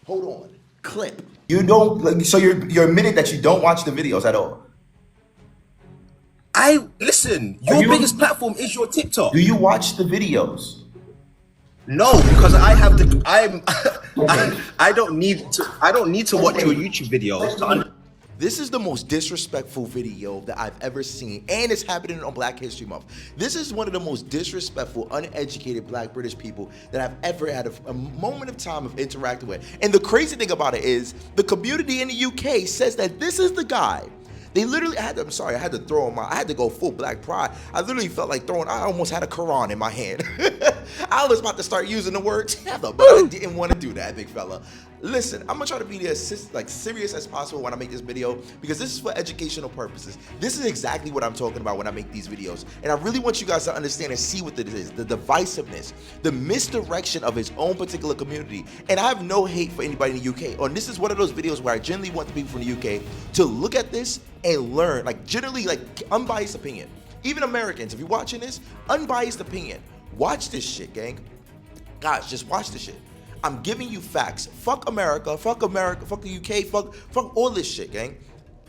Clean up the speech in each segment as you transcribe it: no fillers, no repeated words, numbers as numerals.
Hold on. Clip. You don't, like, so you're admitting that you don't watch the videos at all. Listen, your biggest platform is your TikTok. Do you watch the videos? No, because I don't need to watch your YouTube videos. This is the most disrespectful video that I've ever seen, and it's happening on Black History Month. This is one of the most disrespectful, uneducated Black British people that I've ever had a moment of time of interacting with. And the crazy thing about it is, the community in the UK says that this is the guy. They literally had to, I had to go full Black pride. I literally felt like I almost had a Quran in my hand. I was about to start using the word tether, but I didn't want to do that, big fella. Listen, I'm gonna try to be as serious as possible when I make this video, because this is for educational purposes. This is exactly what I'm talking about when I make these videos. And I really want you guys to understand and see what it is, the divisiveness, the misdirection of his own particular community. And I have no hate for anybody in the UK. And this is one of those videos where I generally want the people from the UK to look at this and learn, generally, unbiased opinion. Even Americans, if you're watching this, unbiased opinion. Watch this shit, gang. Guys, just watch this shit. I'm giving you facts. Fuck America, fuck the UK, fuck all this shit, gang.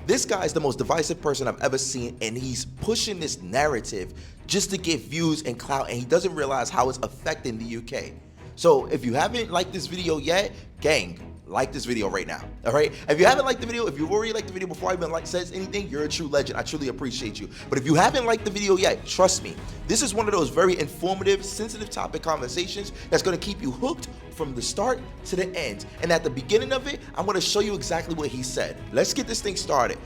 This guy is the most divisive person I've ever seen, and he's pushing this narrative just to get views and clout, and he doesn't realize how it's affecting the UK. So if you haven't liked this video yet, gang, like this video right now, all right? If you haven't liked the video, if you've already liked the video before I even says anything, you're a true legend. I truly appreciate you. But if you haven't liked the video yet, trust me, this is one of those very informative, sensitive topic conversations that's gonna keep you hooked from the start to the end. And at the beginning of it, I'm gonna show you exactly what he said. Let's get this thing started.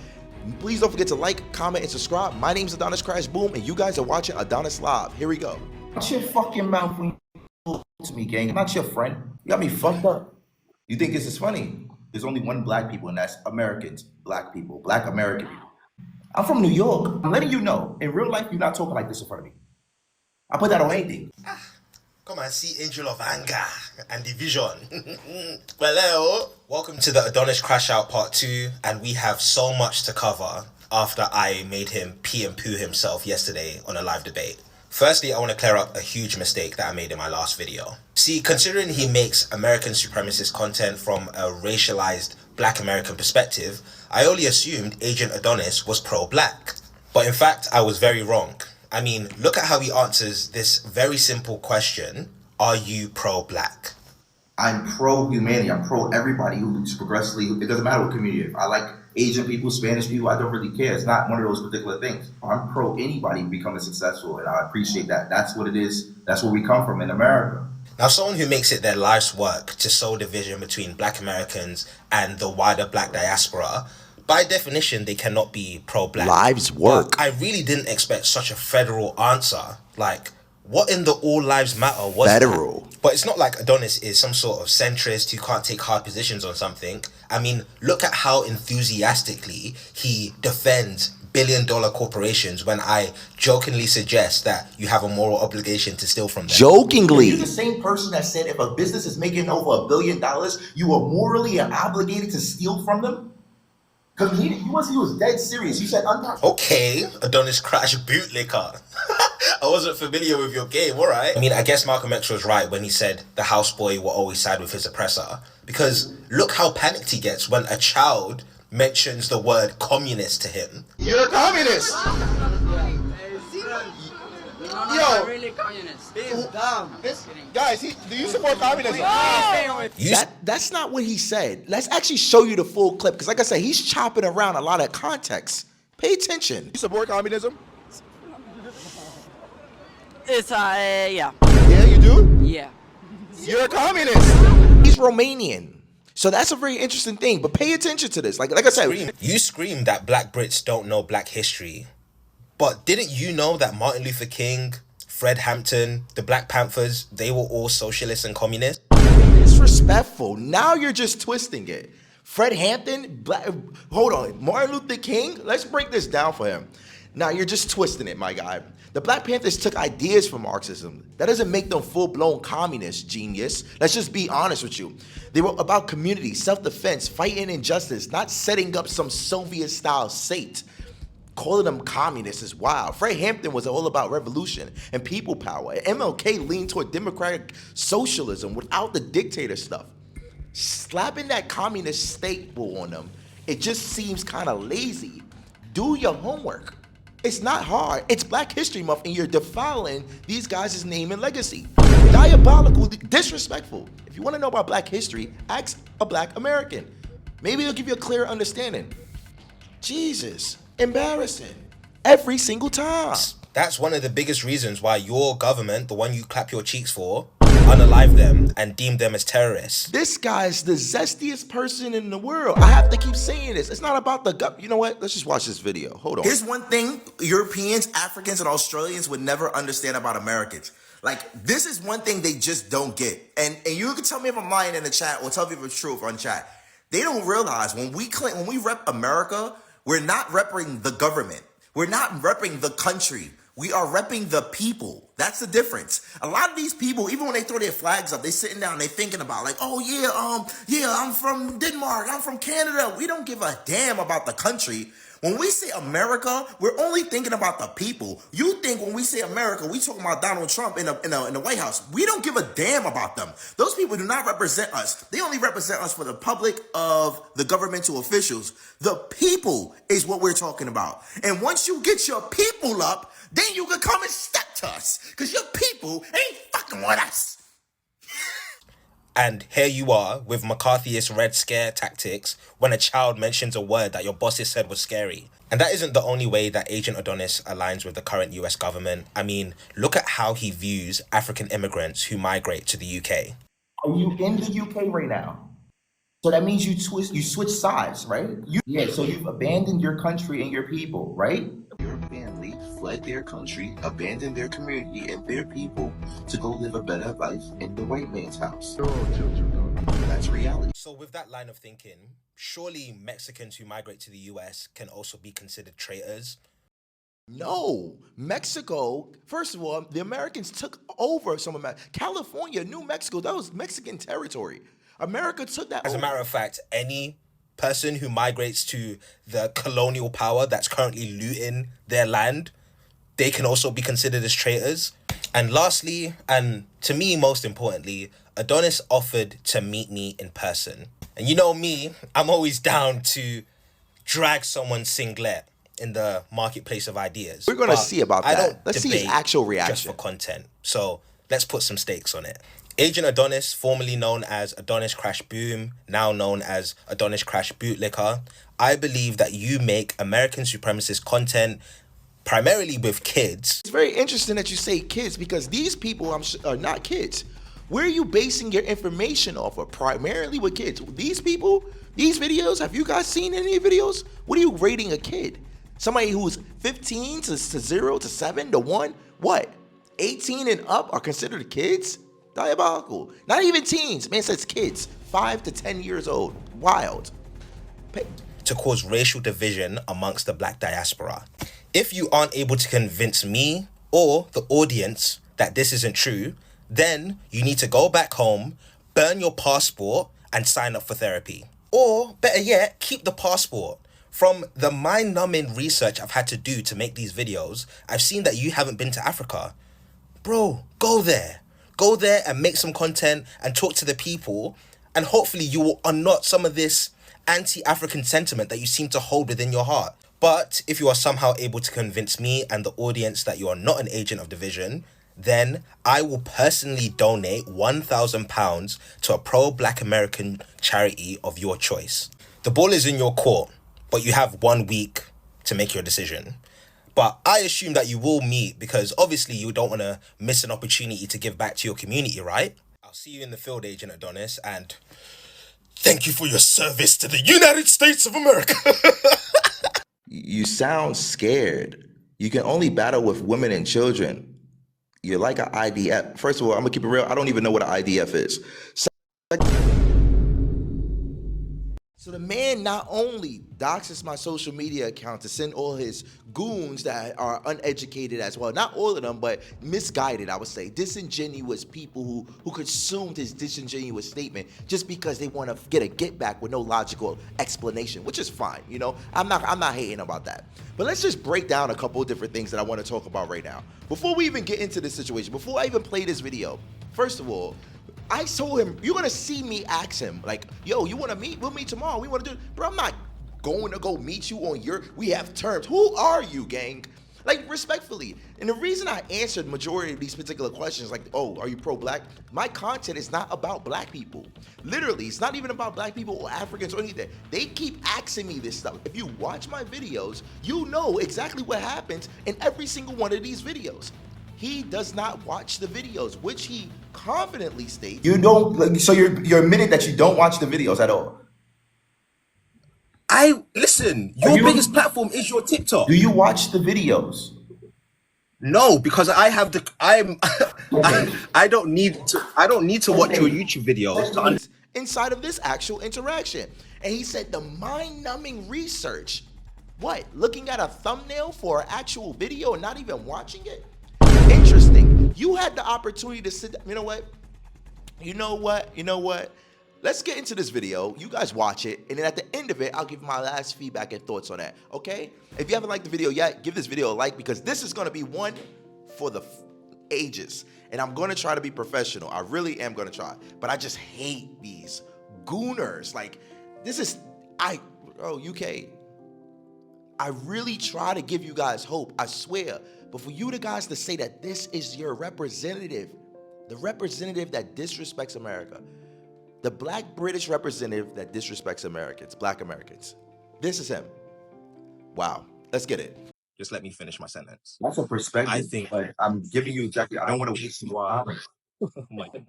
Please don't forget to like, comment, and subscribe. My name's AdonisCrashBoom, and you guys are watching Adonis Live. Here we go. Watch your fucking mouth when you talk to me, gang. I'm not your friend. You got me fucked up. You think this is funny? There's only one Black people, and that's Americans, Black people, Black American people. I'm from New York. I'm letting you know, in real life, you're not talking like this in front of me. I put that on anything. Come and see Angel of Anger and Division. Well, hello. Welcome to the Adonis Crash Out Part 2, and we have so much to cover after I made him pee and poo himself yesterday on a live debate. Firstly, I want to clear up a huge mistake that I made in my last video. See, considering he makes American supremacist content from a racialized Black American perspective, I only assumed Agent Adonis was pro-Black. But in fact, I was very wrong. I mean, look at how he answers this very simple question: are you pro-Black? I'm pro-humanity. I'm pro-everybody who's progressively, it doesn't matter what community. If I like Asian people, Spanish people, I don't really care. It's not one of those particular things. I'm pro anybody becoming successful, and I appreciate that. That's what it is. That's where we come from in America. Now, someone who makes it their life's work to sow division between Black Americans and the wider Black diaspora, by definition, they cannot be pro-Black. Lives work. But I really didn't expect such a federal answer. Like, what in the all lives matter was federal? That? But it's not like Adonis is some sort of centrist who can't take hard positions on something. I mean, look at how enthusiastically he defends billion-dollar corporations when I jokingly suggest that you have a moral obligation to steal from them. Jokingly? You're the same person that said if a business is making over $1 billion, you are morally obligated to steal from them? Because he was dead serious. You said okay, Adonis Crash Bootlicker. I wasn't familiar with your game, alright. I mean, I guess Malcolm X was right when he said the houseboy will always side with his oppressor. Because look how panicked he gets when a child mentions the word communist to him. You're a communist! Yo, really communist. He's dumb. Guys, do you support communism? That's not what he said. Let's actually show you the full clip, because like I said, he's chopping around a lot of context. Pay attention. You support communism? It's yeah. Yeah, you do? Yeah. You're a communist. He's Romanian. So that's a very interesting thing, but pay attention to this. Like I said, you scream that Black Brits don't know Black history. But didn't you know that Martin Luther King, Fred Hampton, the Black Panthers, they were all socialists and communists? Disrespectful. Now you're just twisting it. Fred Hampton, hold on, Martin Luther King? Let's break this down for him. Now you're just twisting it, my guy. The Black Panthers took ideas from Marxism. That doesn't make them full-blown communist, genius. Let's just be honest with you. They were about community, self-defense, fighting injustice, not setting up some Soviet-style state. Calling them communists is wild. Fred Hampton was all about revolution and people power. MLK leaned toward democratic socialism without the dictator stuff. Slapping that communist staple on them, it just seems kind of lazy. Do your homework. It's not hard. It's Black History Month and you're defiling these guys' name and legacy. Diabolical, disrespectful. If you want to know about Black history, ask a Black American. Maybe they'll give you a clear understanding. Jesus, embarrassing. Every single time. That's one of the biggest reasons why your government, the one you clap your cheeks for, unalive them and deem them as terrorists. This guy's the zestiest person in the world. I have to keep saying this. It's not about the gut. You know what? Let's just watch this video. Hold on. Here's one thing Europeans, Africans, and Australians would never understand about Americans. Like, this is one thing they just don't get. And you can tell me if I'm lying in the chat or tell me if it's true on chat. They don't realize when we rep America, we're not repping the government. We're not repping the country. We are repping the people. That's the difference. A lot of these people, even when they throw their flags up, they sitting down, they thinking about like, oh yeah, I'm from Denmark, I'm from Canada. We don't give a damn about the country. When we say America, we're only thinking about the people. You think when we say America, we talking about Donald Trump in the White House. We don't give a damn about them. Those people do not represent us. They only represent us for the public of the governmental officials. The people is what we're talking about. And once you get your people up, then you can come and step to us. Because your people ain't fucking with us. And here you are with McCarthyist Red Scare tactics when a child mentions a word that your bosses said was scary. And that isn't the only way that Agent Adonis aligns with the current US government. I mean, look at how he views African immigrants who migrate to the UK. Are you in the UK right now? So that means you switch sides, right? So you've abandoned your country and your people, right? Your family fled their country, abandoned their community and their people to go live a better life in the white man's house. That's reality. So with that line of thinking, surely Mexicans who migrate to the US can also be considered traitors? No, Mexico, first of all, the Americans took over some of California, New Mexico, that was Mexican territory. America took that As a over. matter of fact, any person who migrates to the colonial power that's currently looting their land, they can also be considered as traitors. And lastly, and to me most importantly, Adonis offered to meet me in person. And you know me, I'm always down to drag someone's singlet in the marketplace of ideas. We're going to see about I that. don't Let's see his debate actual just reaction. for content. So let's put some stakes on it. Agent Adonis, formerly known as AdonisCrashBoom, now known as AdonisCrashBootlicker, I believe that you make American supremacist content primarily with kids. It's very interesting that you say kids because these people are not kids. Where are you basing your information off of? Primarily with kids. These people, these videos, have you guys seen any videos? What are you rating a kid? Somebody who's 15 to 0 to 7 to 1? What? 18 and up are considered kids? Diabolical. Not even teens. Man says kids. 5 to 10 years old. Wild. To cause racial division amongst the Black diaspora. If you aren't able to convince me or the audience that this isn't true, then you need to go back home, burn your passport, and sign up for therapy. Or, better yet, keep the passport. From the mind-numbing research I've had to do to make these videos, I've seen that you haven't been to Africa. Bro, go there. Go there and make some content and talk to the people, and hopefully you will unknot some of this anti-African sentiment that you seem to hold within your heart. But if you are somehow able to convince me and the audience that you are not an agent of division, then I will personally donate £1,000 to a pro-Black American charity of your choice. The ball is in your court, but you have 1 week to make your decision. But I assume that you will meet because obviously you don't want to miss an opportunity to give back to your community, right? I'll see you in the field, Agent Adonis, and thank you for your service to the United States of America. You sound scared. You can only battle with women and children. You're like an IDF. First of all, I'm gonna keep it real. I don't even know what an IDF is. So the man not only doxes my social media account to send all his goons that are uneducated as well, not all of them, but misguided, I would say, disingenuous people who consumed his disingenuous statement just because they want to get a get back with no logical explanation, which is fine, you know. I'm not hating about that. But let's just break down a couple of different things that I want to talk about right now. Before we even get into this situation, before I even play this video, first of all, I told him, you're gonna see me ask him, like, yo, you wanna meet? We'll meet tomorrow. We wanna do, bro, I'm not going to go meet you on your, we have terms. Who are you, gang? Like, respectfully. And the reason I answered majority of these particular questions, like, oh, are you pro-black? My content is not about black people. Literally, it's not even about black people or Africans or anything. They keep asking me this stuff. If you watch my videos, you know exactly what happens in every single one of these videos. He does not watch the videos, which he confidently states. You don't. So you're admitting that you don't watch the videos at all. Listen. Your biggest platform is your TikTok. Do you watch the videos? No, because I have the. I don't need to. I don't need to watch your YouTube videos to understand. Inside of this actual interaction. And he said the mind-numbing research. What? Looking at a thumbnail for an actual video and not even watching it? Interesting. You had the opportunity to sit. You know what? You know what? You know what? Let's get into this video. You guys watch it, and then at the end of it, I'll give my last feedback and thoughts on that, okay? If you haven't liked the video yet, give this video a like, because this is gonna be one for the ages. And I'm gonna try to be professional. I really am gonna try. But I just hate these gooners. Like, this is, UK. I really try to give you guys hope, I swear. But for you guys to say that this is your representative, the representative that disrespects America, the black British representative that disrespects Americans, black Americans. This is him. Wow. Let's get it. Just let me finish my sentence. That's a perspective. I think. But I'm giving you exactly. I don't want to waste your time. Oh my God.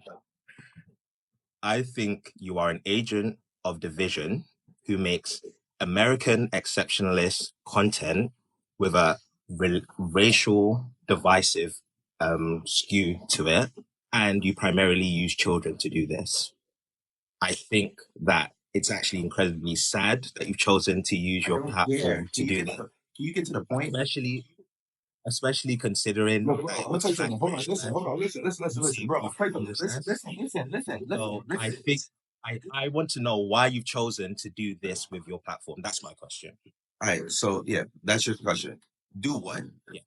I think you are an agent of division who makes American exceptionalist content with a racial divisive skew to it, and you primarily use children to do this. I think that it's actually incredibly sad that you've chosen to use your platform to do that. Can you get to the point? Especially considering. Bro, what's up? Hold on, listen, bro. Listen. So I think I want to know why you've chosen to do this with your platform. That's my question. All right, so yeah, that's your question. Do what? Yeah.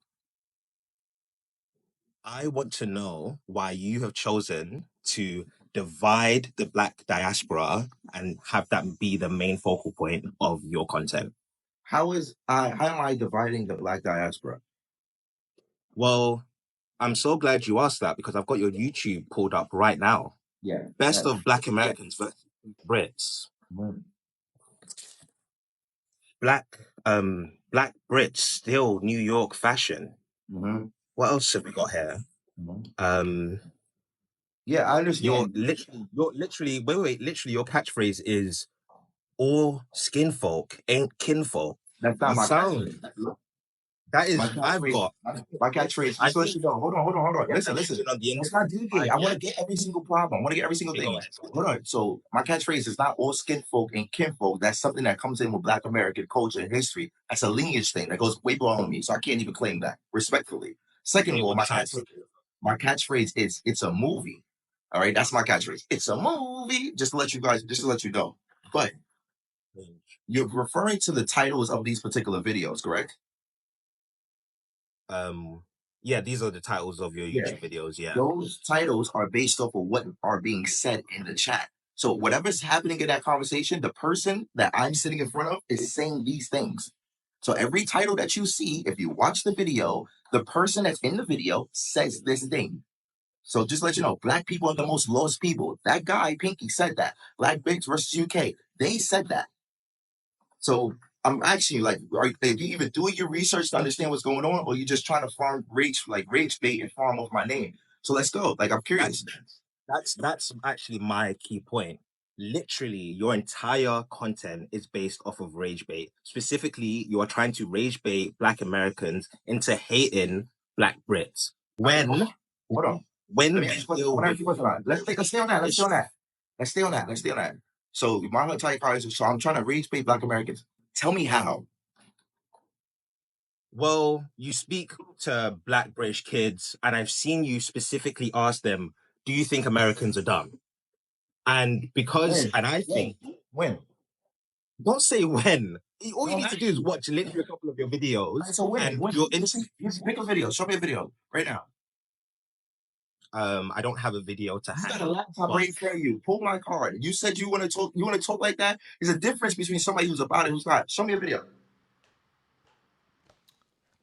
I want to know why you have chosen to divide the black diaspora and have that be the main focal point of your content. How am I dividing the black diaspora? Well, I'm so glad you asked that, because I've got your YouTube pulled up right now. Yeah. Best of Black Americans versus Brits. Black Brits, still New York fashion. Mm-hmm. What else have we got here? Mm-hmm. Yeah, I understand. You're literally your catchphrase is all skin folk ain't kinfolk. That's not my catchphrase. That is, I've got my catchphrase. Just let you know. Hold on. Listen. It's not deviating. I want to get every single problem. I want to get every single thing. Hold on. So my catchphrase is not all skin folk and kinfolk. That's something that comes in with Black American culture and history. That's a lineage thing that goes way beyond me. So I can't even claim that, respectfully. Second of all, my catchphrase is it's a movie. All right, that's my catchphrase. It's a movie. Just to let you know. But you're referring to the titles of these particular videos, correct? Yeah, these are the titles of your YouTube videos. Yeah, those titles are based off of what are being said in the chat. So whatever's happening in that conversation, the person that I'm sitting in front of is saying these things. So every title that you see, if you watch the video, the person that's in the video says this thing. So just let you know, black people are the most lost people. That guy, Pinky, said that. Black Bigs versus UK, they said that. So I'm asking you, like, are you even doing your research to understand what's going on, or you just trying to farm rage bait and farm off my name? So let's go. Like, I'm curious. That's actually my key point. Literally, your entire content is based off of rage bait. Specifically, you are trying to rage bait Black Americans into hating Black Brits. Hold on. Let's stay on that. So my entire content is, so I'm trying to rage bait Black Americans. Tell me how. Well, you speak to Black British kids, and I've seen you specifically ask them, do you think Americans are dumb? And because, when? Don't say when. All you need to do is watch literally a couple of your videos. So when? Pick a video. Show me a video right now. I don't have a video to You got hand. a laptop right in front of you. Pull my card. You said you want to talk. You want to talk like that? There's a difference between somebody who's about it and who's not. Show me a video.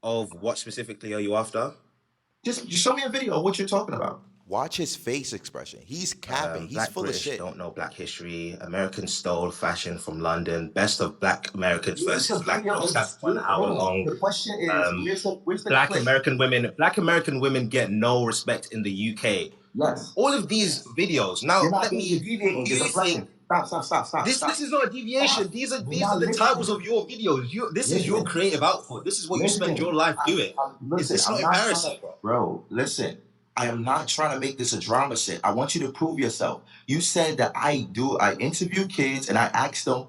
Of what specifically are you after? Just show me a video of what you're talking about. Watch his face expression. He's capping. He's Black full British of shit. don't know Black history. Americans stole fashion from London. Best of Black Americans versus Black girls. That's 1 hour long. The question is, where's the Black clip? American women get no respect in the UK. Yes. All of these videos. Now You're not let me. deviating. Do you think Stop. this is not a deviation? These are the titles of your videos. This is your creative output. This is what you spend your life doing. It's not embarrassing, bro. Listen. I am not trying to make this a drama shit. I want you to prove yourself. You said that I interview kids and I ask them,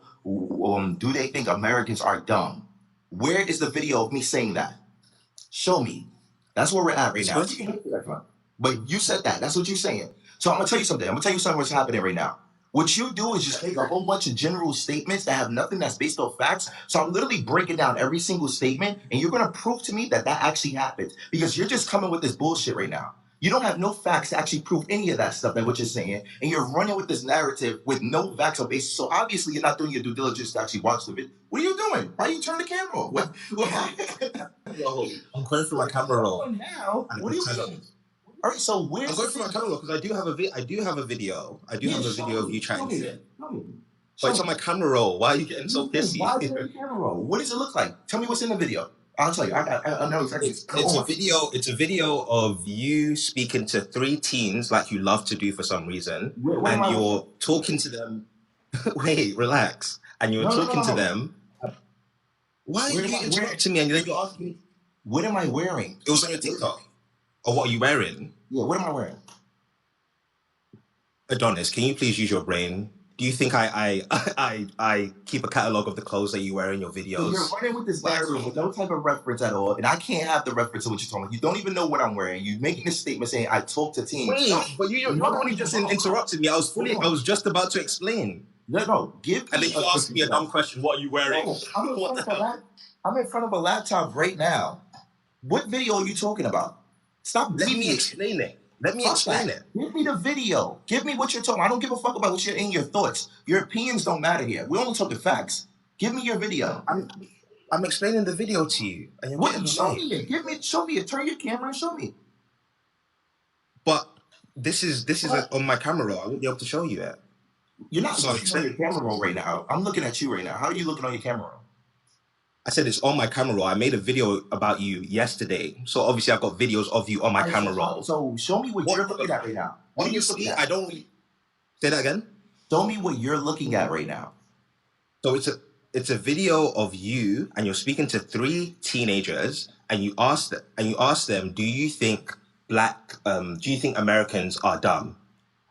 do they think Americans are dumb? Where is the video of me saying that? Show me. That's where we're at right now. But you said that. That's what you're saying. So I'm going to tell you something. I'm going to tell you something what's happening right now. What you do is just make a whole bunch of general statements that have nothing that's based on facts. So I'm literally breaking down every single statement, and you're going to prove to me that that actually happened. Because you're just coming with this bullshit right now. You don't have no facts to actually prove any of that stuff that what you're saying, and you're running with this narrative with no facts or basis. So obviously you're not doing your due diligence to actually watch the video. What are you doing? Why are you turning the camera off? What I'm going through my camera roll. now? What are you doing? All right, so where's I'm going through my camera roll because I do have a video. I do have a video of you trying to it. But it's on my camera roll. Why are you getting so pissy? Why is it on the camera roll? What does it look like? Tell me what's in the video. I'll tell you. I know exactly. It's a video of you speaking to 3 teens like you love to do for some reason, and you're talking to them. Wait, relax. And you're talking to them. Why are you interrupting me? And then you're asking me, what am I wearing? It was on your TikTok. Or what are you wearing? Yeah, what am I wearing? Adonis, can you please use your brain? Do you think I keep a catalog of the clothes that you wear in your videos? So you're running with this narrative with no type of reference at all, and I can't have the reference to what you're talking about. You don't even know what I'm wearing. You're making this statement saying I talk to teens. Wait, but you're only just interrupted me. I was just about to explain. No, give me. And then you asked me a dumb question. What are you wearing? No, I'm in front of a laptop right now. What video are you talking about? Stop. Let me explain it. Let me explain it. Give me the video. Give me what you're talking about. I don't give a fuck about what you're in your thoughts. Your opinions don't matter here. We only talk the facts. Give me your video. I'm explaining the video to you. And you're what? Show me it. Show me it. Turn your camera and show me. But this is on my camera roll. I won't be able to show you that. You're not looking on your camera roll right now. I'm looking at you right now. How are you looking on your camera roll? I said it's on my camera roll. I made a video about you yesterday. So obviously I've got videos of you on my camera roll. So show me what you're looking at right now. What are you looking at? I don't really... Say that again? Show me what you're looking at right now. So it's a video of you and you're speaking to 3 teenagers and you ask them, do you think Americans are dumb?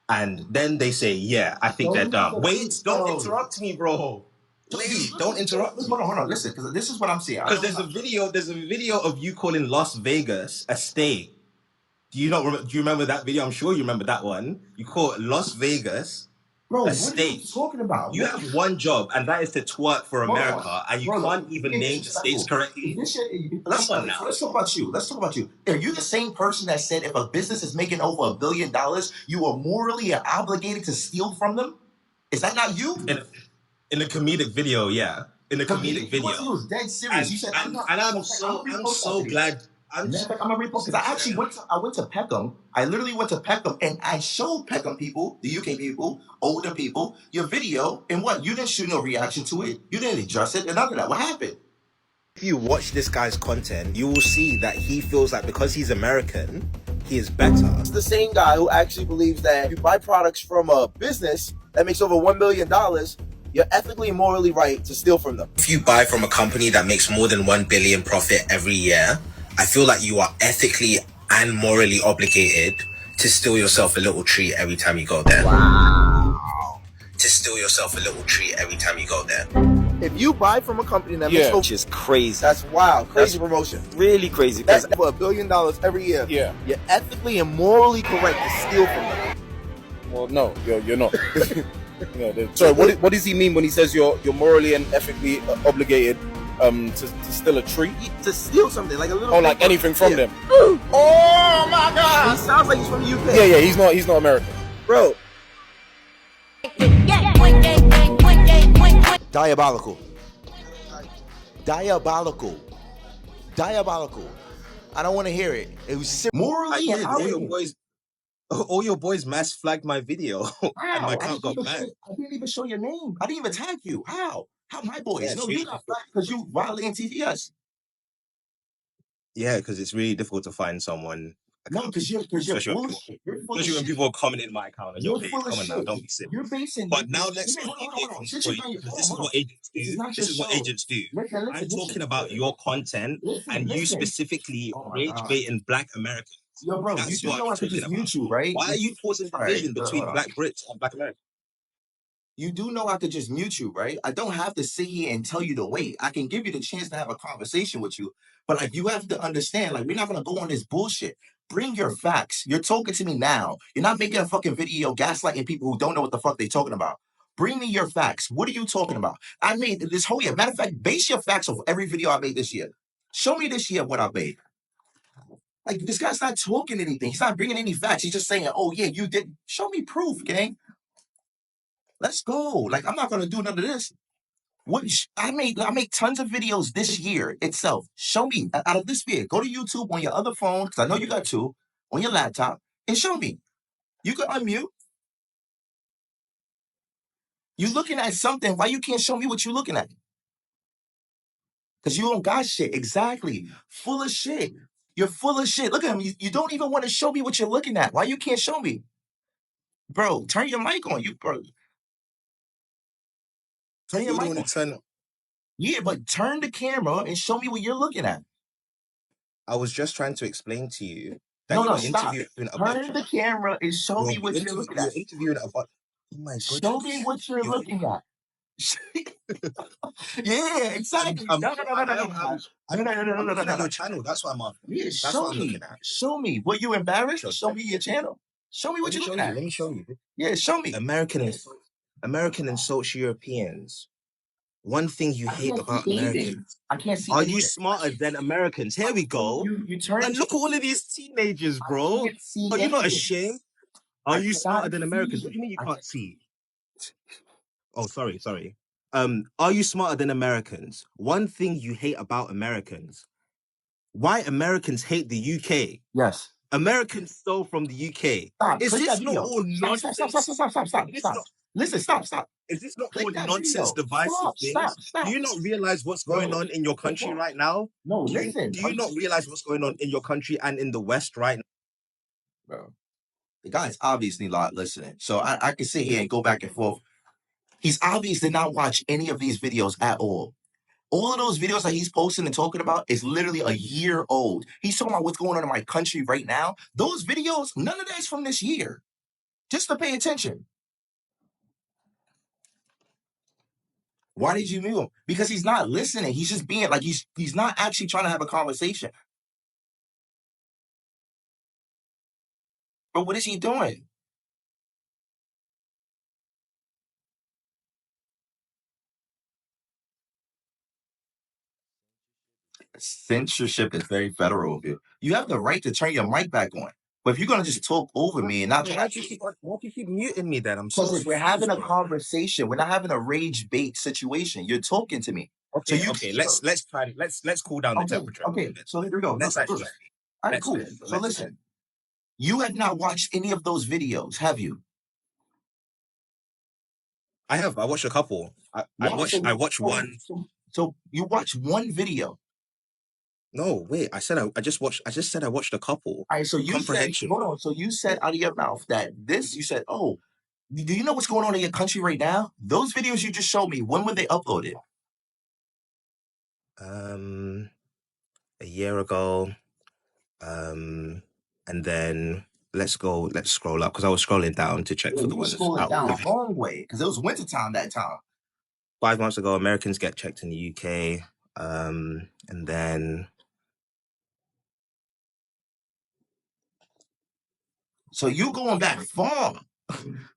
And then they say, yeah, I think they're dumb. Wait, don't interrupt me, bro. Please don't interrupt me. Hold on, listen, because this is what I'm seeing. Because there's a video of you calling Las Vegas a state. Do you remember that video? I'm sure you remember that one. You call Las Vegas a state. What are you talking about? You have one job, and that is to twerk for America, and you can't even name the states correctly. Let's talk about you. Are you the same person that said if a business is making over $1 billion, you are morally obligated to steal from them? Is that not you? In the comedic video, yeah. In the comedic video. He was dead serious. You said, I'm so glad. I'm gonna repost because I actually went to Peckham. I literally went to Peckham and I showed Peckham people, the UK people, older people, your video, and what? You didn't shoot no reaction to it. You didn't address it, and none of that. What happened? If you watch this guy's content, you will see that he feels like because he's American, he is better. It's the same guy who actually believes that if you buy products from a business that makes over $1 million, you're ethically and morally right to steal from them. If you buy from a company that makes more than 1 billion profit every year, I feel like you are ethically and morally obligated to steal yourself a little treat every time you go there. Wow. To steal yourself a little treat every time you go there. If you buy from a company that makes which is crazy. that's wild, crazy promotion. Really crazy. That's for $1 billion every year. Yeah. You're ethically and morally correct to steal from them. Well, no, you're not. So what does he mean when he says you're morally and ethically obligated to steal a tree. To steal something, like a little. Oh, like anything from them. Oh my God! He sounds like he's from the UK. Yeah, he's not American. Bro. Diabolical. Diabolical. Diabolical. I don't want to hear it. It was morally I did. and All your boys mass flagged my video, and my account got banned. I didn't even show your name. I didn't even tag you. How? How my boys? Yeah, No, it's you got flagged because you violating TTS. Yeah, because it's really difficult to find someone. No, because you're bullshit. You're full of Especially when shit. people are commenting my account on your page. Full of Come on now, shit. don't be silly. You're basing. But now let's hold on. this Since you is what agents do. This is what agents do. I'm talking about your content and you specifically rage baiting Black Americans. Yo, bro, That's you what know I'm I could talking just about. mute you, right? Why are you causing division between Black Brits and Black Americans? You do know I could just mute you, right? I don't have to sit here and tell you to wait. I can give you the chance to have a conversation with you. But like you have to understand, like we're not gonna go on this bullshit. Bring your facts. You're talking to me now. You're not making a fucking video gaslighting people who don't know what the fuck they're talking about. Bring me your facts. What are you talking about? I made this whole year. Matter of fact, base your facts off every video I made this year. Show me this year what I made. Like this guy's not talking anything. He's not bringing any facts. He's just saying, "Oh yeah, you did." Show me proof, gang. Let's go. Like I'm not gonna do none of this. What I make tons of videos this year itself. Show me out of this year. Go to YouTube on your other phone because I know you got two on your laptop and show me. You can unmute. You looking at something. Why you can't show me what you looking at? Because you don't got shit. Exactly. Full of shit. You're full of shit. Look at him. You don't even want to show me what you're looking at. Why you can't show me? Bro, turn your mic on. You bro. Turn your mic on. Yeah, but turn the camera and show me what you're looking at. I was just trying to explain to you that No, you're stop. interviewing Turn the camera and show me what you're looking at. You're interviewing about. Oh my goodness. Show me what you're looking at. Yeah, exactly. I'm No. looking at your channel. That's what I'm asking. Yeah, That's what I'm looking at. Show me. Were you embarrassed? Show me your channel. Show me what you're looking at. Let me show you. Yeah, show me. American insults Europeans. One thing you hate about Americans. I can't see. Are you smarter than Americans? Here we go. You turn. And look at all of these teenagers, bro. Are you not ashamed? Are you smarter than Americans? What do you mean you can't see? Oh, sorry. Are you smarter than Americans? One thing you hate about Americans. Why Americans hate the UK? Yes. Americans stole from the UK. Stop. Is this not all nonsense? Stop. Listen, stop. Is this not all nonsense divisive things? Stop. Do you not realize what's going on in your country right now? No, listen. Do you not realize what's going on in your country and in the West right now? Bro, the guy's obviously not listening. So I can sit here and go back and forth. He's obviously not watch any of these videos at all. All of those videos that he's posting and talking about is literally a year old. He's talking about what's going on in my country right now. Those videos, none of that's from this year. Just to pay attention. Why did you mute him? Because he's not listening. He's just being like he's not actually trying to have a conversation. But what is he doing? Censorship is very federal of you. You have the right to turn your mic back on. But if you're gonna just talk over me and not why do you keep muting me then? I'm so because we're having a conversation. We're not having a rage bait situation. You're talking to me. Okay, let's try. Let's cool down the temperature. Okay, so here we go. Let's actually. All right, cool. So listen, you have not watched any of those videos, have you? I have. I watched a couple. I watched one. So you watched one video. No, wait. I said I said I watched a couple. All right, so you said, hold on. So you said out of your mouth that you said, oh, do you know what's going on in your country right now? Those videos you just showed me, when were they uploaded? A year ago. And then let's scroll up because I was scrolling down to check for the ones scrolling down the wrong way because it was wintertime that time. 5 months ago, Americans get checked in the UK. And then. So you going back far.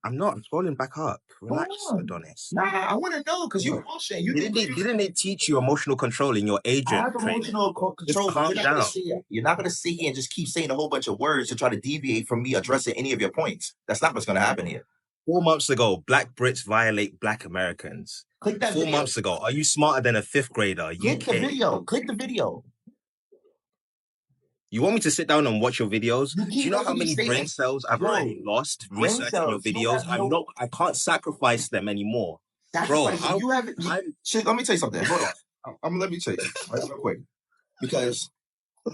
I'm not. I'm scrolling back up. Relax, on. Adonis. Nah, I want to know because you bullshit. You Didn't they teach you emotional control in your I agent have training? emotional control. Just calm down. You're not gonna sit here and just keep saying a whole bunch of words to try to deviate from me addressing any of your points. That's not what's gonna happen here. 4 months ago, Black Brits violate Black Americans. Click that 4 video. months ago, are you smarter than a 5th grader? Click the UK. video. Click the video. You want me to sit down and watch your videos? You Do keep you know how making many these brain statements. cells I've Yo, already lost brain researching your cells. You videos? have no I can't sacrifice them anymore. Bro, sacrifice. You have. Shit, let me tell you something. Hold on. I'm gonna let me tell you right real quick because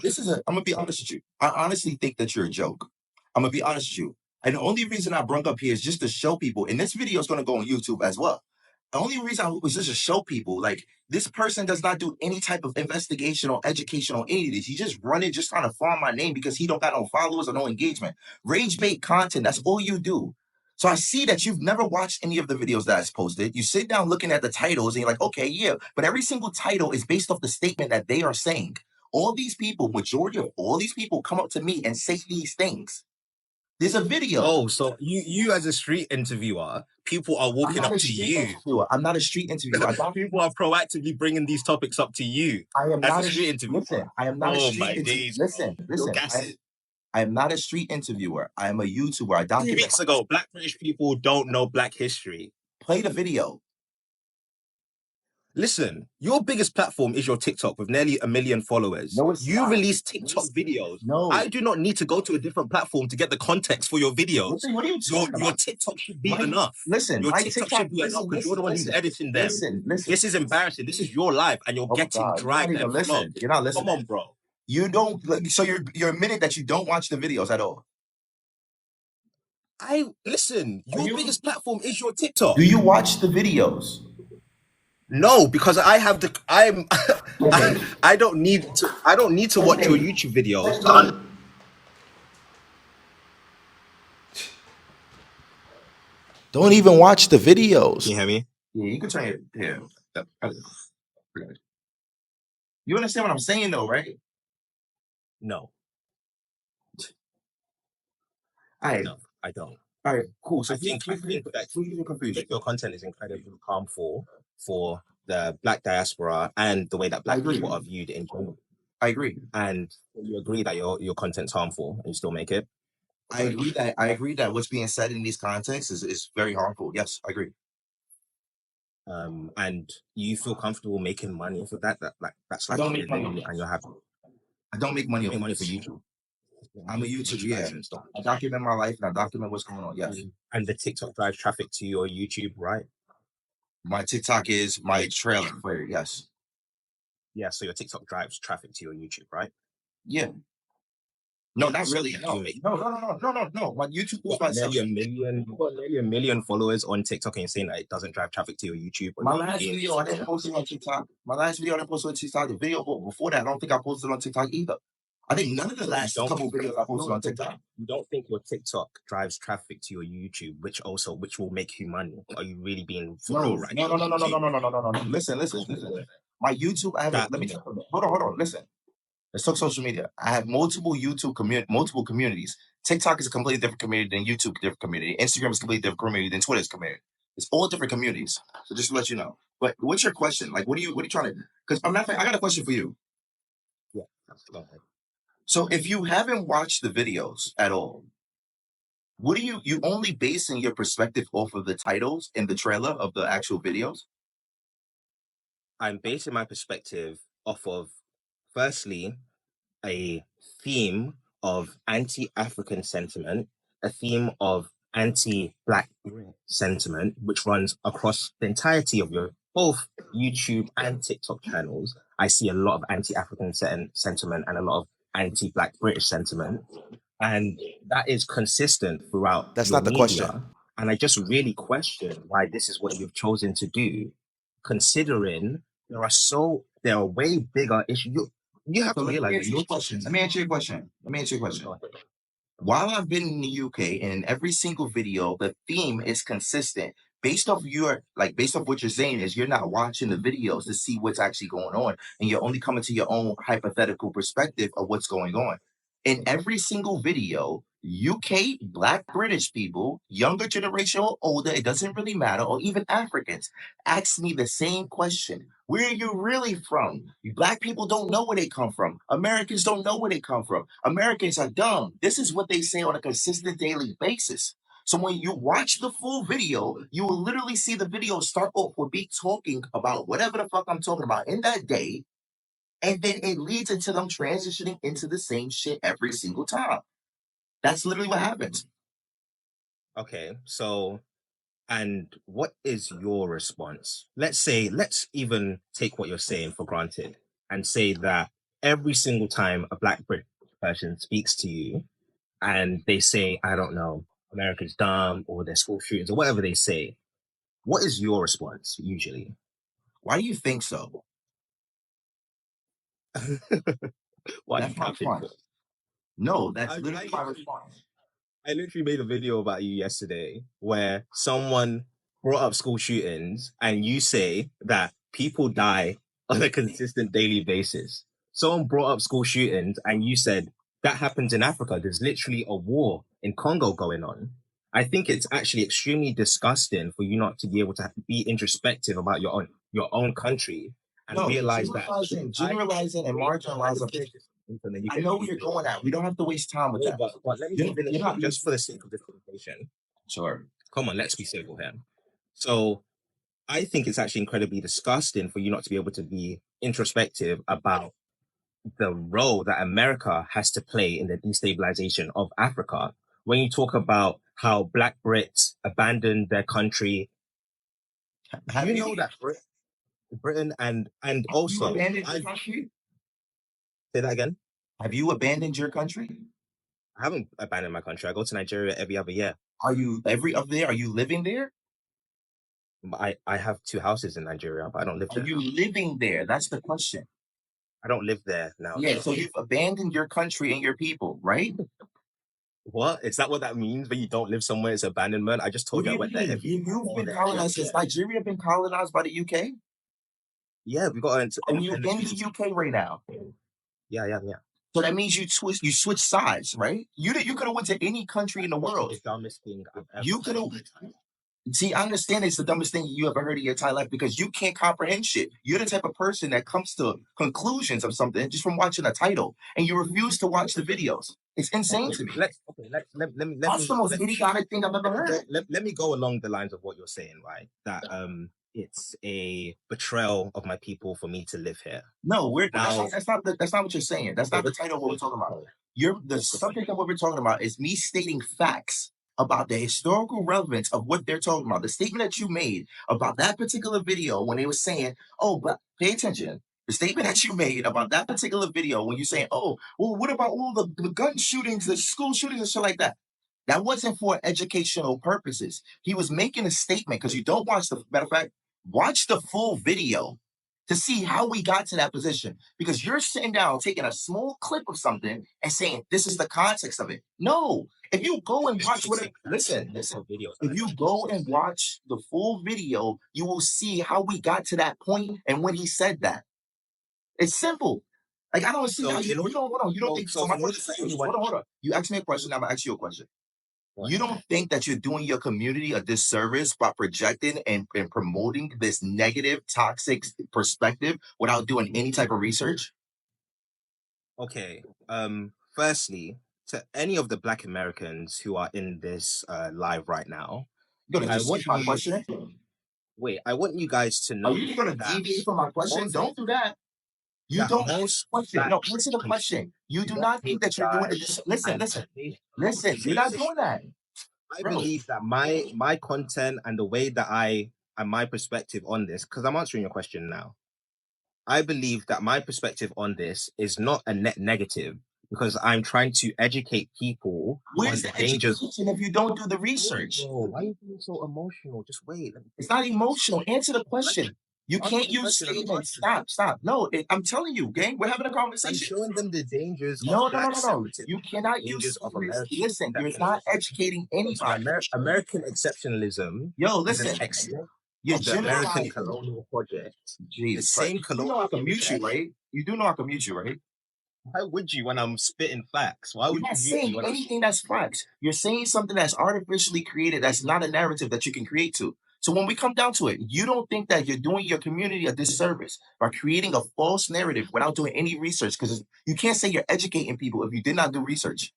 this is I'm gonna be honest with you. I honestly think that you're a joke. I'm gonna be honest with you. And the only reason I brung up here is just to show people, and this video is gonna go on YouTube as well. The only reason I was just to show people, like, this person does not do any type of investigation or education on any of this. He just running, just trying to farm my name because he don't got no followers or no engagement. Rage bait content, that's all you do. So I see that you've never watched any of the videos that I posted. You sit down looking at the titles and you're like, okay, yeah, but every single title is based off the statement that they are saying. All these people, majority of all these people come up to me and say these things. There's a video. Oh, so you as a street interviewer, people are walking up to you. Interviewer. I'm not a street interviewer. People are proactively bringing these topics up to you. I am as not a street interviewer. Listen, I am not a street interviewer. Listen. I am not a street interviewer. I am a YouTuber. I 2 document. weeks ago, Black British people don't know Black history. Play the video. Listen, your biggest platform is your TikTok with nearly 1 million followers. No, it's you not. release TikTok videos. No. I do not need to go to a different platform to get the context for your videos. Listen, what are you talking Your about? TikTok should be enough. Listen, your my TikTok should be enough because you're the one who's editing them. Listen. This is embarrassing. This is your life, and you're getting dragged. You're not listening. Come on, bro. You don't. So you're admitting that you don't watch the videos at all. Listen. Your biggest platform is your TikTok. Do you watch the videos? No, because I have the. I don't need to. I don't need to watch your YouTube videos. Don't even watch the videos. Can you hear me? Yeah, you can turn it. Yeah. You understand what I'm saying, though, right? No. No, I don't. All right, cool. So I think that your content is incredibly harmful for the Black diaspora and the way that Black people are viewed in general. I agree. And you agree that your content's harmful and you still make it? I agree that what's being said in these contexts is very harmful. Yes, I agree. And you feel comfortable making money for that? That's like I don't make money, and you're happy. I don't make money. You make money for YouTube. I'm a YouTuber. Yeah, I document my life and I document what's going on. Yes. And the TikTok drives traffic to your YouTube, right? My TikTok is my trailer for it. Yes. Yeah. So your TikTok drives traffic to your YouTube, right? Yeah. No, not really. No. My YouTube was nearly a million followers on TikTok, and you're saying that it doesn't drive traffic to your YouTube. My last video, I didn't post it on TikTok. The video before that, I don't think I posted on TikTok either. I think none of the last couple videos I posted on TikTok. You don't think your TikTok drives traffic to your YouTube, which will make you money? Are you really being No. Listen. My YouTube, hold on. Listen. Let's talk social media. I have multiple communities. TikTok is a completely different community than YouTube, different community. Instagram is a completely different community than Twitter's community. It's all different communities. So just to let you know. But what's your question? Like, what are you trying to? Because I got a question for you. Yeah. Go ahead. So if you haven't watched the videos at all, what are you only basing your perspective off of the titles and the trailer of the actual videos? I'm basing my perspective off of, firstly, a theme of anti-African sentiment, a theme of anti-Black sentiment, which runs across the entirety of your both YouTube and TikTok channels. I see a lot of anti-African sentiment and a lot of anti-Black British sentiment, and that is consistent throughout. That's not the question. And I just really question why this is what you've chosen to do, considering there are way bigger issues. You have to realize your question. Let me answer your question. While I've been in the UK and in every single video, the theme is consistent. Based off what you're saying is you're not watching the videos to see what's actually going on, and you're only coming to your own hypothetical perspective of what's going on. In every single video, UK, Black British people, younger generation or older, it doesn't really matter, or even Africans, ask me the same question. Where are you really from? You Black people don't know where they come from. Americans don't know where they come from. Americans are dumb. This is what they say on a consistent daily basis. So when you watch the full video, you will literally see the video start off with me talking about whatever the fuck I'm talking about in that day, and then it leads into them transitioning into the same shit every single time. That's literally what happens. Okay, so and what is your response? Let's even take what you're saying for granted and say that every single time a Black Brit person speaks to you and they say, I don't know, America's dumb or there's school shootings or whatever they say, what is your response usually? Why do you think so? Why do That's you my cap it for? response. No, that's I literally my literally response. I literally made a video about you yesterday where someone brought up school shootings and you say that people die on a consistent daily basis. Someone brought up school shootings and you said that happens in Africa. There's literally a war in Congo going on. I think it's actually extremely disgusting for you not to be able to be introspective about your own country and No, realize that generalizing and marginalizing. and then you I can know where you're going at. We don't have to waste time with no, that. but let me You're- finish you're not- just for the sake of this conversation. Sure. Come on, let's be civil here. So I think it's actually incredibly disgusting for you not to be able to be introspective about the role that America has to play in the destabilization of Africa. When you talk about how Black Brits abandoned their country, Have you know that Britain and you also abandoned your I country? say that again. Have you abandoned your country? I haven't abandoned my country. I go to Nigeria every other year. Are you every up there? Are you living there? I have 2 houses in Nigeria, but I don't live Are there. you living there? That's the question. I don't live there now. Yeah, No. so you've abandoned your country and your people, right? What? Is that what that means? When you don't live somewhere, it's abandonment? I just What told do you I you went there mean? every You've been colonized. Has Nigeria been colonized by the UK? Yeah, we got an And you're independent. in the UK right now. Yeah. So that means you switch sides, right? You could have went to any country in the world. The dumbest thing I've ever You could have. heard. See, I understand it's the dumbest thing you ever heard in your entire life because you can't comprehend shit. You're the type of person that comes to conclusions of something just from watching a title, and you refuse to watch the videos. It's insane to me. Let me That's the most idiotic thing I've ever heard. let me go along the lines of what you're saying, right? That it's a betrayal of my people for me to live here. No, Now- that's not what you're saying. That's not the title of what we're talking about. The subject of what we're talking about is me stating facts about the historical relevance of what they're talking about. The statement that you made about that particular video when they were saying, "Oh, but pay attention." The statement that you made about that particular video when you're saying, "Oh, well, what about all the gun shootings, the school shootings, and shit like that?" That wasn't for educational purposes. He was making a statement because you don't watch the matter of fact, watch the full video to see how we got to that position. Because you're sitting down taking a small clip of something and saying this is the context of it. No, if you go and watch listen. If you go and watch the full video, you will see how we got to that point and when he said that. It's simple. Like I don't see how you don't hold on. You don't think so. My question is, hold on. You ask me a question. I'm gonna ask you a question. You don't think that you're doing your community a disservice by projecting and promoting this negative, toxic perspective without doing any type of research? Okay. Firstly, to any of the Black Americans who are in this live right now, You're gonna I just want skip my you- question? wait. I want you guys to know. Are you gonna deviate from my question? Don't do that. You that don't most question. Black- No, answer the question. You do not think that you're doing it. Listen. You're not doing that. I Bro. believe that my content and the way that I and my perspective on this, because I'm answering your question now. I believe that my perspective on this is not a net negative because I'm trying to educate people Where's on the the dangers. education if you don't do the research? Bro, why are you being so emotional? Just wait. It's not emotional. Answer the question. You Answer can't the use question. statements. Stop. No, I'm telling you, gang, we're having a I'm conversation. showing them the dangers. No. of black separatism, You cannot the use dangers of statements. American. Listen, you're not educating anybody. American exceptionalism. Yo, is an listen. extent You're of the American generalizing. colonial project. Jesus the same Christ. You know I can mute you, right? You do know I can mute you, right? Why would you when I'm spitting facts? Why You're would not you mute me saying when I'm anything that's facts. You're saying something that's artificially created, that's not a narrative that you can create to. So when we come down to it, you don't think that you're doing your community a disservice by creating a false narrative without doing any research? Because you can't say you're educating people if you did not do research.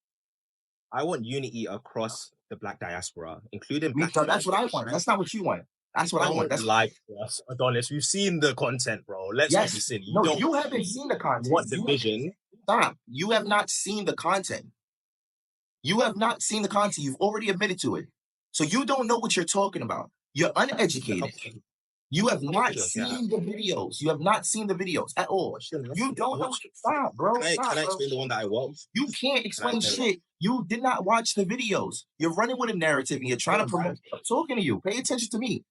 I want unity across the black diaspora, including black That's what I want. communities. That's not what you want. That's what I want. Don't lie to us, Adonis. We've seen the content, bro. Let's not be Yes. silly. No, you haven't seen the content. What division? Stop. You have not seen the content. You have not seen the content. You've already admitted to it. So you don't know what you're talking about. You're uneducated. You have not seen the videos. You have not seen the videos at all. You don't know. Stop, bro. Can I Stop, explain the one that I watched? You can't explain shit. You did not watch the videos. You're running with a narrative and you're trying to promote. I'm talking to you. Pay attention to me.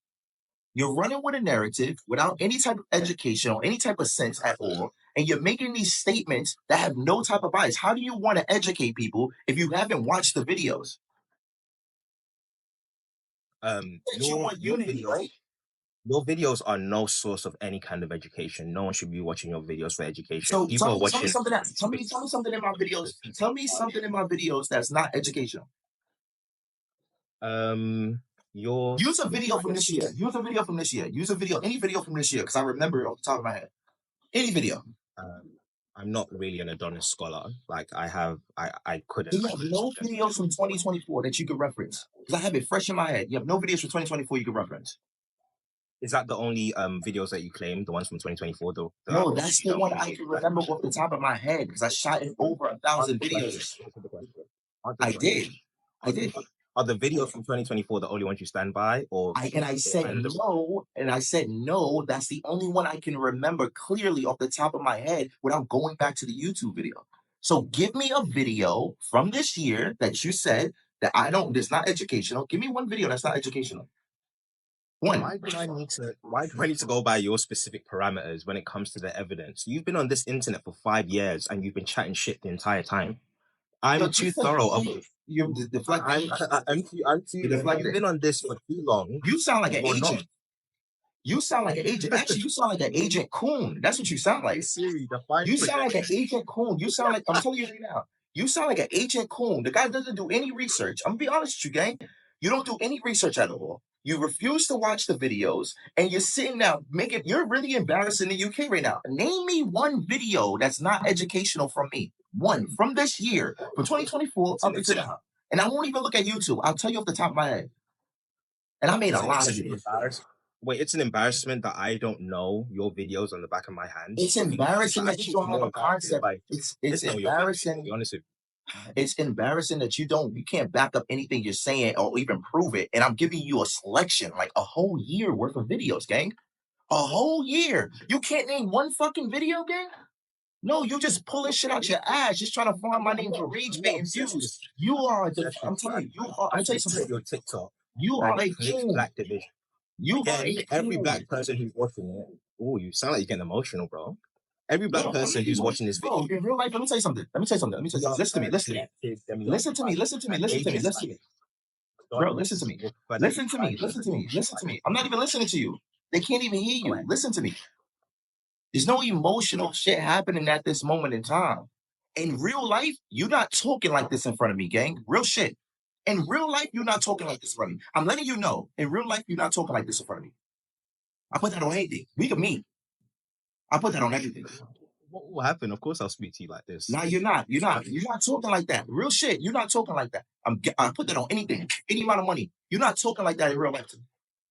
You're running with a narrative without any type of education or any type of sense at all. And you're making these statements that have no type of bias. How do you want to educate people if you haven't watched the videos? You want unity, right? Your videos are no source of any kind of education. No one should be watching your videos for education. So people are watching. Tell me something in my videos. Tell me something in my videos that's not educational. Use a video from this year. Use a video from this year. Use a video, any video from this year, because I remember it off the top of my head. Any video. I'm not really an Adonis scholar. Like I couldn't. You have no videos from 2024 that you could reference. Because I have it fresh in my head. You have no videos from 2024 you could reference. Is that the only videos that you claim? The ones from 2024? No, that's the one I can remember off the top of my head because I shot in over 1,000 videos. I did. Are the videos from 2024 the only ones you stand by? I said no, that's the only one I can remember clearly off the top of my head without going back to the YouTube video. So give me a video from this year that you said that that's not educational. Give me one video that's not educational. One. Why do I need to go by your specific parameters when it comes to the evidence? You've been on this internet for 5 years and you've been chatting shit the entire time. I'm too thorough. You're deflecting. You've been on this for too long. You sound like an agent. You sound like an agent. Actually, you sound like an Agent Coon. That's what you sound like. You sound like an Agent Coon. You sound like, I'm telling you right now, you sound like an Agent Coon. The guy doesn't do any research. I'm gonna be honest with you, gang. You don't do any research at all. You refuse to watch the videos, and you're sitting now you're really embarrassing the UK right now. Name me one video that's not educational from me. One from this year, from 2024 up until now. And I won't even look at YouTube. I'll tell you off the top of my head. And I made a lot of videos. Wait, it's an embarrassment that I don't know your videos on the back of my hand. It's embarrassing that you don't have a concept. It's embarrassing. It's embarrassing that you can't back up anything you're saying or even prove it. And I'm giving you a selection, like a whole year worth of videos, gang. A whole year. You can't name one fucking video, gang? No, you just pulling shit out your ass, just trying to find my name for rage bait and views. You are, I'm telling you, I'm telling you something. Your TikTok. You are a king. Black division. You are every black person who's watching it. Oh, you sound like you're getting emotional, bro. Every black person who's watching this video. In real life, let me tell you something. Listen to me. Listen to me. Bro, listen to me. I'm not even listening to you. They can't even hear you. Listen to me. There's no emotional shit happening at this moment in time. In real life, you're not talking like this in front of me, gang. Real shit. In real life, you're not talking like this in front of me. I'm letting you know. In real life, you're not talking like this in front of me. I put that on anything. We can meet. I put that on everything. What will happen? Of course, I'll speak to you like this. Nah, you're not. You're not talking like that. Real shit. You're not talking like that. I put that on anything. Any amount of money. You're not talking like that in real life.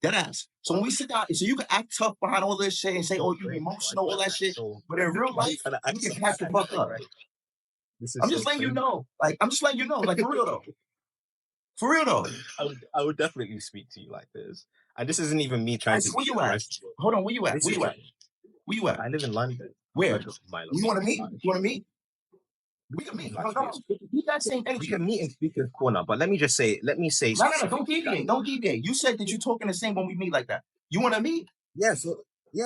Dead ass. So when we sit down, so you can act tough behind all this shit and say, "Oh, you're emotional," all that shit. But in real life, you can pack the fuck up. I'm just letting you know. Like for real though. For real though. I would definitely speak to you like this. And this isn't even me trying to. Where you at? Hold on. Where you at? Where you at? I live in London. Where? You want to meet? We can meet. You got same energy. We can meet in Speaker's Corner, but let me say. No, don't deviate. You said that you're talking the same when we meet like that. You want to meet? Yeah,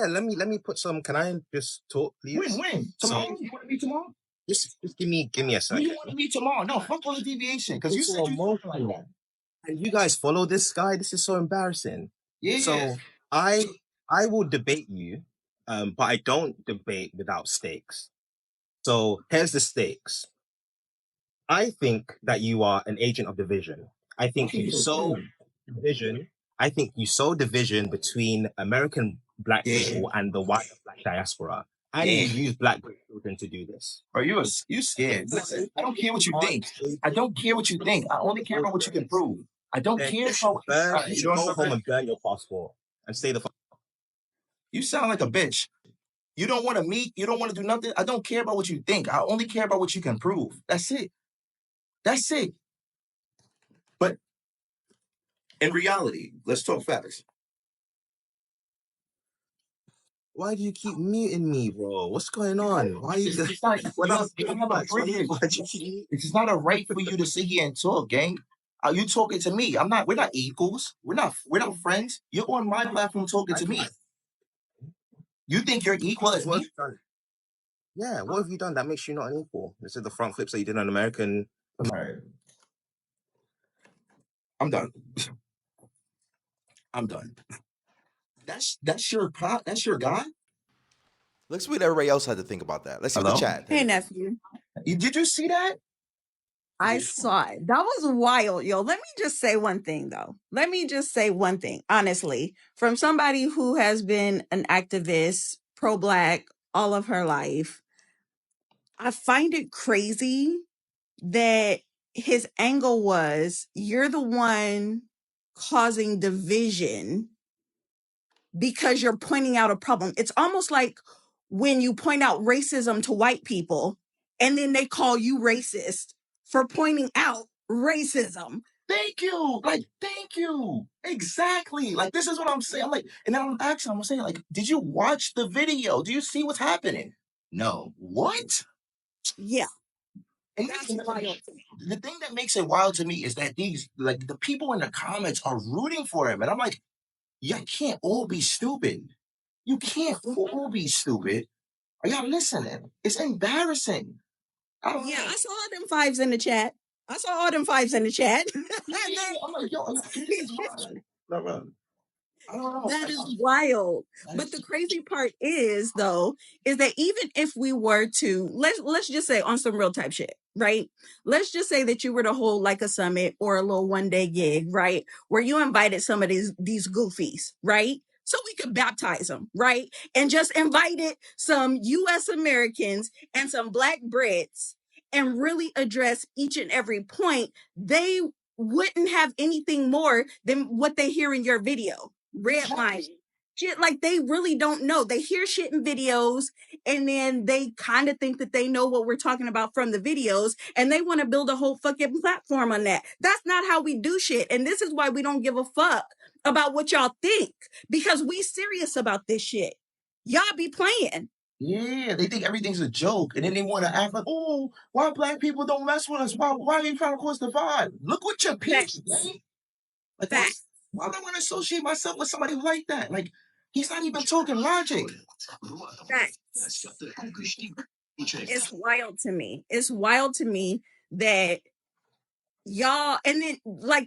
let me put some. Can I just talk, please? When? Tomorrow? You want to meet tomorrow? Just give me a second. You want to meet tomorrow? No, fuck all the deviation, because you said you talking like that. And you guys follow this guy. This is so embarrassing. Yeah. So I will debate you, but I don't debate without stakes. So here's the stakes. I think that you are an agent of division. I think you sow division. I think you sow division between American black people and the wider black diaspora. And you use black children to do this. Bro, you scared. Listen, I don't care what you think. I don't care what you think. I only care about what you can prove. I don't care about You should go home and burn your passport and stay the fuck. You sound like a bitch. You don't want to meet. You don't want to do nothing. I don't care about what you think. I only care about what you can prove. That's it. That's it. But in reality, let's talk facts. Why do you keep muting me, bro? What's going on? Why are you It's not, you don't have a privilege. It's not a right for you to sit here and talk, gang. Are you talking to me? I'm not. We're not equals. We're not friends. You're on my platform talking to me. You think you're equal as me? Yeah, what have you done that makes you not an equal? This is the front flips that you did on American. All right. I'm done. I'm done. That's your guy. Let's see what everybody else had to think about that. Let's see what the chat. Hey, nephew. Did you see that? I saw it. That was wild, yo. Let me just say one thing, though. Let me just say one thing, honestly, from somebody who has been an activist, pro-Black all of her life. I find it crazy that his angle was, you're the one causing division because you're pointing out a problem. It's almost like when you point out racism to white people and then they call you racist for pointing out racism. Thank you. Thank you. Exactly. This is what I'm saying. I'm like, and then I'm saying, did you watch the video? Do you see what's happening? No. What? Yeah. And That's wild to me. The thing that makes it wild to me is that the people in the comments are rooting for him. And I'm like, y'all can't all be stupid. You can't all be stupid. Are y'all listening? It's embarrassing. I saw all them fives in the chat. I'm like, yo, I don't know. That is wild. But the crazy part is, though, is that even if we were to let's just say on some real type shit, right? Let's just say that you were to hold like a summit or a little 1-day gig, right? Where you invited some of these goofies, right? So we could baptize them, right? And just invited some US Americans and some Black Brits and really address each and every point. They wouldn't have anything more than what they hear in your video. Redlining shit, like they really don't know. They hear shit in videos and then they kind of think that they know what we're talking about from the videos and they want to build a whole fucking platform on that. That's not how we do shit. And this is why we don't give a fuck about what y'all think, because we serious about this shit. Y'all be playing. Yeah, they think everything's a joke, and then they want to act like, oh, why Black people don't mess with us? Why are they trying to cause divide? Look what you're pitching, man. Why would I want to associate myself with somebody like that? He's not even talking logic. It's wild to me. It's wild to me that y'all, and then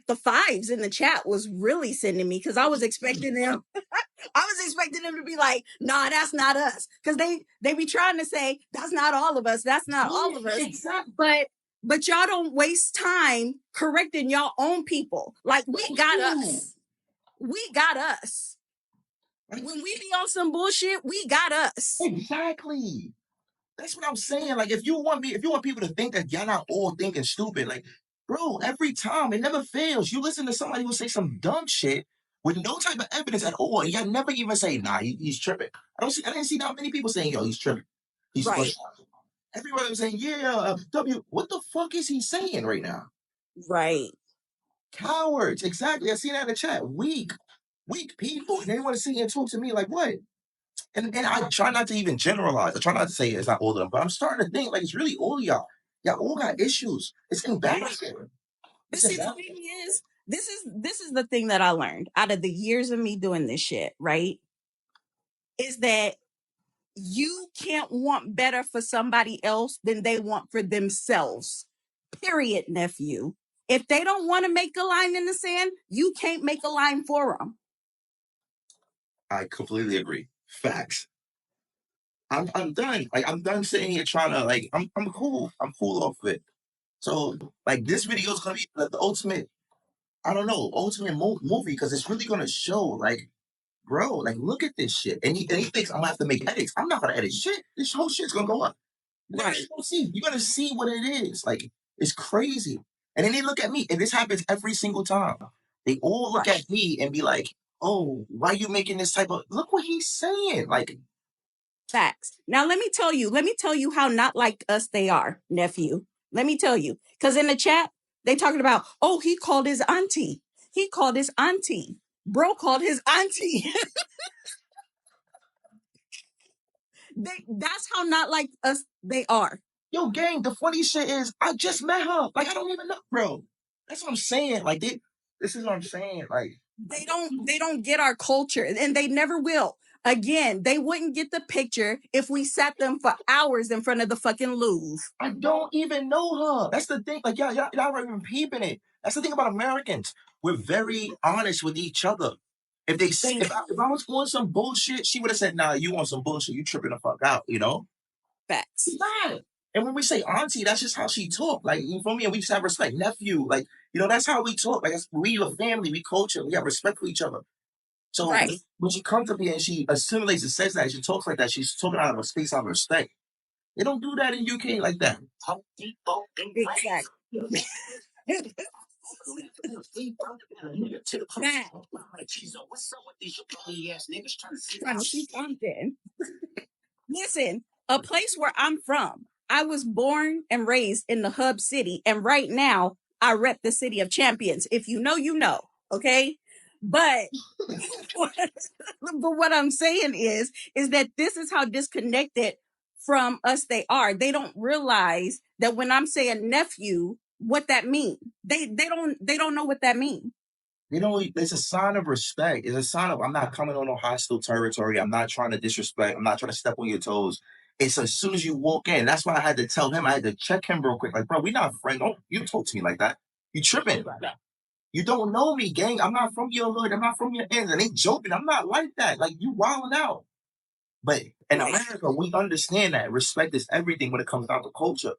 the fives in the chat was really sending me, because I was expecting them. I was expecting them to be like, nah, that's not us. Because they be trying to say, that's not all of us. That's not all of us. Exactly. But y'all don't waste time correcting y'all own people. We got us. We got us. When we be on some bullshit, we got us. Exactly. That's what I'm saying. If you want people to think that y'all not all thinking stupid, bro, every time it never fails. You listen to somebody who say some dumb shit with no type of evidence at all, and y'all never even say, nah, he's tripping. I didn't see that many people saying, yo, he's tripping. He's right. Everybody was saying, yeah, what the fuck is he saying right now? Right. Cowards, exactly. I see that in the chat. Weak people. And they want to sit here and talk to me like what? And I try not to even generalize. I try not to say it's not all of them, but I'm starting to think it's really all of y'all. Y'all all got issues. It's embarrassing. But see, the thing is, this is the thing that I learned out of the years of me doing this shit, right? Is that you can't want better for somebody else than they want for themselves. Period, nephew. If they don't want to make a line in the sand, you can't make a line for them. I completely agree. Facts. I'm done. Like I'm done sitting here trying to like I'm cool. I'm cool off it. So like this video is gonna be the ultimate. I don't know, ultimate movie because it's really gonna show like, bro, like look at this shit. And he thinks I'm gonna have to make edits. I'm not gonna edit shit. This whole shit's gonna go up. Right. You're gonna see what it is. Like it's crazy. And then they look at me, and this happens every single time. They all look at me and be like, "Oh, why you making this type of? Look what he's saying." Like facts. Now let me tell you how not like us they are, nephew. Let me tell you, because in the chat they talking about, oh, he called his auntie. He called his auntie. Bro called his auntie. That's how not like us they are. yo, gang, the funny shit is I just met her. Like, I don't even know, bro. That's what I'm saying. Like, this is what I'm saying. Like, they don't get our culture, and they never will. Again, they wouldn't get the picture if we sat them for hours in front of the fucking Louvre. I don't even know her. That's the thing. Like, y'all aren't even peeping it. That's the thing about Americans. We're very honest with each other. If they say, if I was on some bullshit, she would have said, nah, you want some bullshit. You tripping the fuck out, you know? Facts. Nah. And when we say auntie, that's just how she talk. Like, you feel me? And we just have respect. Nephew, like, you know, that's how we talk. Like, we a family, we culture, we have respect for each other. So when she comes up here and she assimilates and says that, she talks like that, she's talking out of a space of respect. They don't do that in UK like that. Exactly. Trying to see something. Listen, a place where I'm from. I was born and raised in the hub city, and right now I rep the city of champions. If you know, you know. Okay, but but what I'm saying is that this is how disconnected from us they are. They don't realize that when I'm saying nephew, what that means. They don't know what that means. You know, it's a sign of respect. It's a sign of I'm not coming on no hostile territory. I'm not trying to disrespect. I'm not trying to step on your toes. It's as soon as you walk in. That's why I had to tell him. I had to check him real quick. Like, bro, we not friends. Don't you talk to me like that. You tripping. You don't know me, gang. I'm not from your hood. I'm not from your ends. And they joking. I'm not like that. Like, you wilding out. But in America, we understand that respect is everything when it comes down to culture.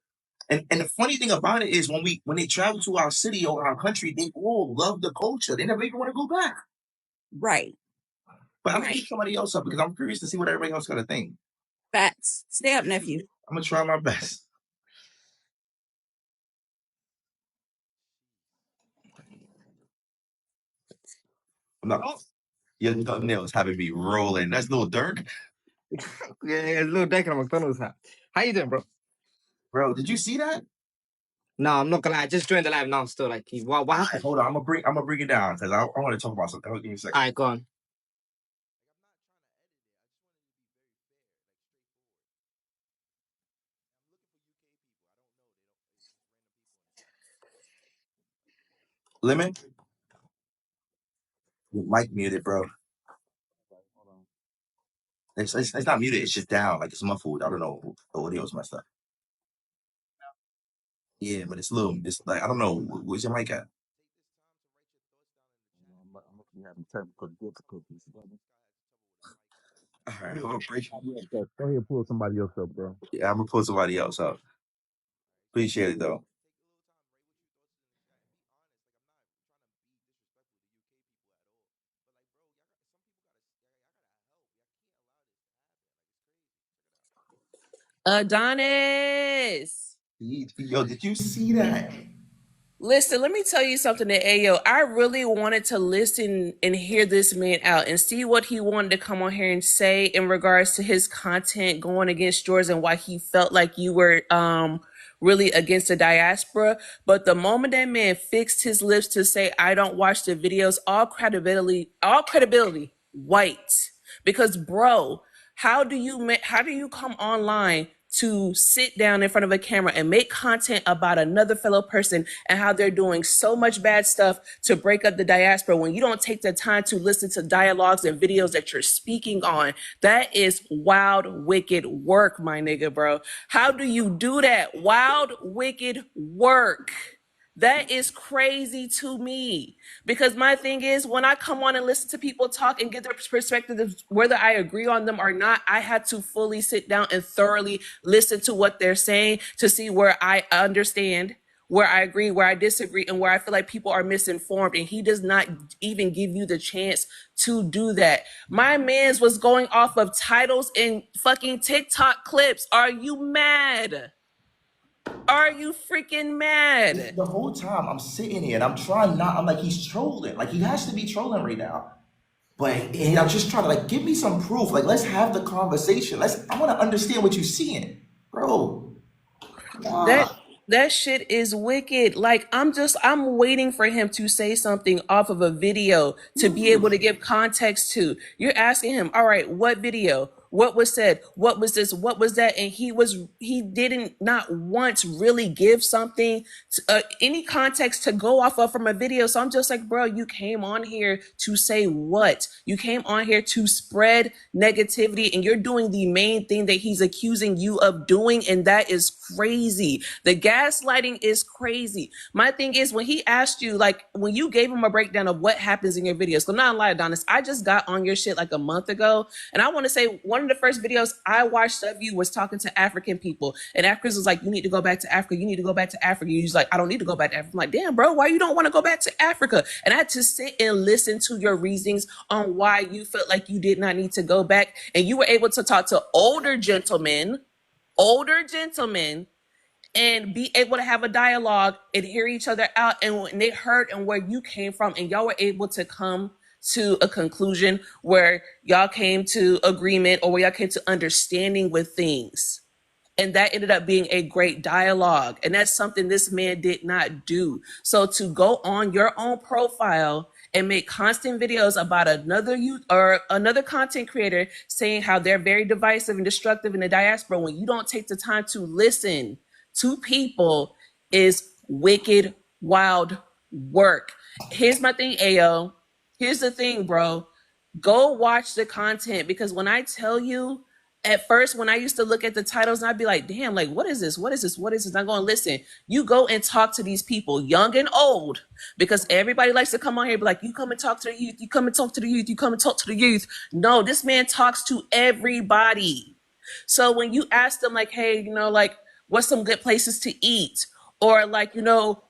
And the funny thing about it is when they travel to our city or our country, they all love the culture. They never even want to go back. Right. But I'm gonna keep somebody else up because I'm curious to see what everybody else gonna think. Facts. Stay up, nephew. I'm gonna try my best. I'm not. Your thumbnails having me rolling. That's Lil Durk. Yeah, it's Lil Durk at McDonald's hat. How you doing, bro? Bro, did you see that? No, I'm not gonna lie. I just joined the live now. Still, like, what happened? Hold on, I'm gonna bring it down because I want to talk about something. Hold on, give me a second. All right, go on. Lemon, your mic muted, bro. It's not muted. It's just down, like it's muffled. I don't know. The audio's messed up. Yeah, but it's little. It's like I don't know. Where's your mic at? I'm having technical difficulties. All right, I'm gonna break. Go ahead and pull somebody else up, bro. Yeah, I'm gonna pull somebody else up. Appreciate it though. Adonis. Yo, did you see that? Listen, let me tell you something to Ayo. I really wanted to listen and hear this man out and see what he wanted to come on here and say in regards to his content going against yours and why he felt like you were really against the diaspora. But the moment that man fixed his lips to say, I don't watch the videos, all credibility white. Because bro, how do you come online to sit down in front of a camera and make content about another fellow person and how they're doing so much bad stuff to break up the diaspora when you don't take the time to listen to dialogues and videos that you're speaking on? That is wild, wicked work, my nigga, bro. How do you do that? Wild, wicked work. That is crazy to me, because my thing is, when I come on and listen to people talk and get their perspective, whether I agree on them or not, I had to fully sit down and thoroughly listen to what they're saying to see where I understand, where I agree, where I disagree, and where I feel like people are misinformed. And he does not even give you the chance to do that. My man's was going off of titles and fucking TikTok clips. Are you mad? Are you freaking mad? The whole time I'm sitting here and I'm trying not, I'm like, he's trolling. Like, he has to be trolling right now. But and I'm just trying to, like, give me some proof. Like, let's have the conversation. I want to understand what you're seeing. Bro. That shit is wicked. Like, I'm waiting for him to say something off of a video to be able to give context to. You're asking him, all right, what video? What was said? What was this? What was that? And he didn't not once really give something, any context to go off of from a video. So I'm just like, bro, you came on here to say what? You came on here to spread negativity, and you're doing the main thing that he's accusing you of doing, and that is crazy. The gaslighting is crazy. My thing is, when he asked you, like, when you gave him a breakdown of what happens in your videos, so not lie, Adonis, I just got on your shit like a month ago, and I want to say one of the first videos I watched of you was talking to African people, and Africans was like, you need to go back to Africa, you need to go back to Africa. You're like, I don't need to go back to Africa. I'm like, damn, bro, why you don't want to go back to Africa? And I had to sit and listen to your reasonings on why you felt like you did not need to go back, and you were able to talk to older gentlemen, and be able to have a dialogue and hear each other out, and when they heard and where you came from, and y'all were able to come to a conclusion where y'all came to agreement, or where y'all came to understanding with things. And that ended up being a great dialogue. And that's something this man did not do. So to go on your own profile and make constant videos about another youth or another content creator saying how they're very divisive and destructive in the diaspora, when you don't take the time to listen to people, is wicked, wild work. Here's my thing, Ayo. Here's the thing, bro. Go watch the content, because when I tell you, at first, when I used to look at the titles and I'd be like, damn, like, what is this? What is this? What is this? I'm going, listen, you go and talk to these people, young and old, because everybody likes to come on here and be like, you come and talk to the youth, you come and talk to the youth, you come and talk to the youth. No, this man talks to everybody. So when you ask them, like, hey, like, what's some good places to eat? Or like,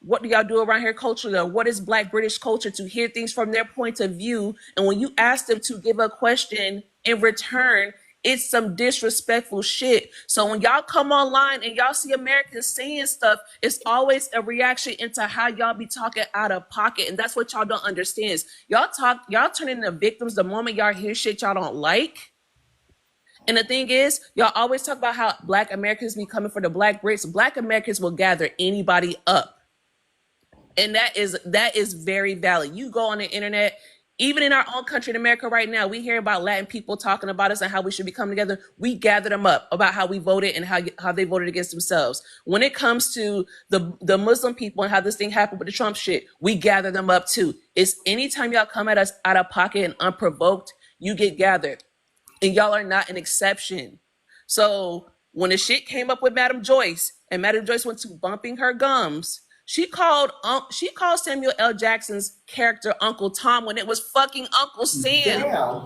what do y'all do around here culturally? Or what is Black British culture? To hear things from their point of view. And when you ask them to give a question in return, it's some disrespectful shit. So when y'all come online and y'all see Americans saying stuff, it's always a reaction into how y'all be talking out of pocket. And that's what y'all don't understand. Is y'all turn into victims the moment y'all hear shit y'all don't like. And the thing is, y'all always talk about how Black Americans be coming for the Black Brits. Black Americans will gather anybody up. And that is very valid. You go on the internet, even in our own country in America right now, we hear about Latin people talking about us and how we should be coming together. We gather them up about how we voted and how they voted against themselves. When it comes to the Muslim people and how this thing happened with the Trump shit, we gather them up too. It's anytime y'all come at us out of pocket and unprovoked, you get gathered. And y'all are not an exception. So when the shit came up with Madam Joyce, and Madam Joyce went to bumping her gums, she called Samuel L. Jackson's character Uncle Tom when it was fucking Uncle Sam,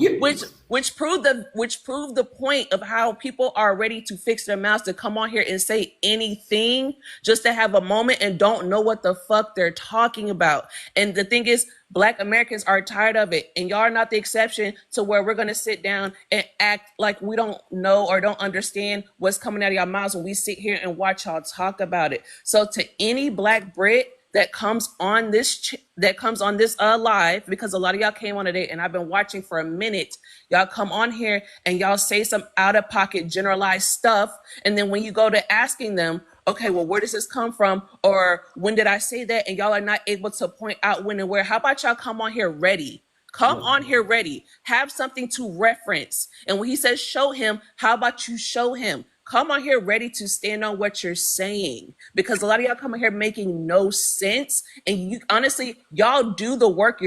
which proved the point of how people are ready to fix their mouths to come on here and say anything just to have a moment and don't know what the fuck they're talking about. And the thing is, Black Americans are tired of it, and y'all are not the exception to where we're going to sit down and act like we don't know or don't understand what's coming out of your mouths when we sit here and watch y'all talk about it. So to any Black Brit that comes on this live, because a lot of y'all came on today and I've been watching for a minute, y'all come on here and y'all say some out of pocket generalized stuff, and then when you go to asking them, okay, well, where does this come from? Or when did I say that? And y'all are not able to point out when and where. How about y'all come on here ready? Come on here ready. Have something to reference. And when he says show him, how about you show him? Come on here ready to stand on what you're saying. Because a lot of y'all come on here making no sense. And you honestly, y'all do the work.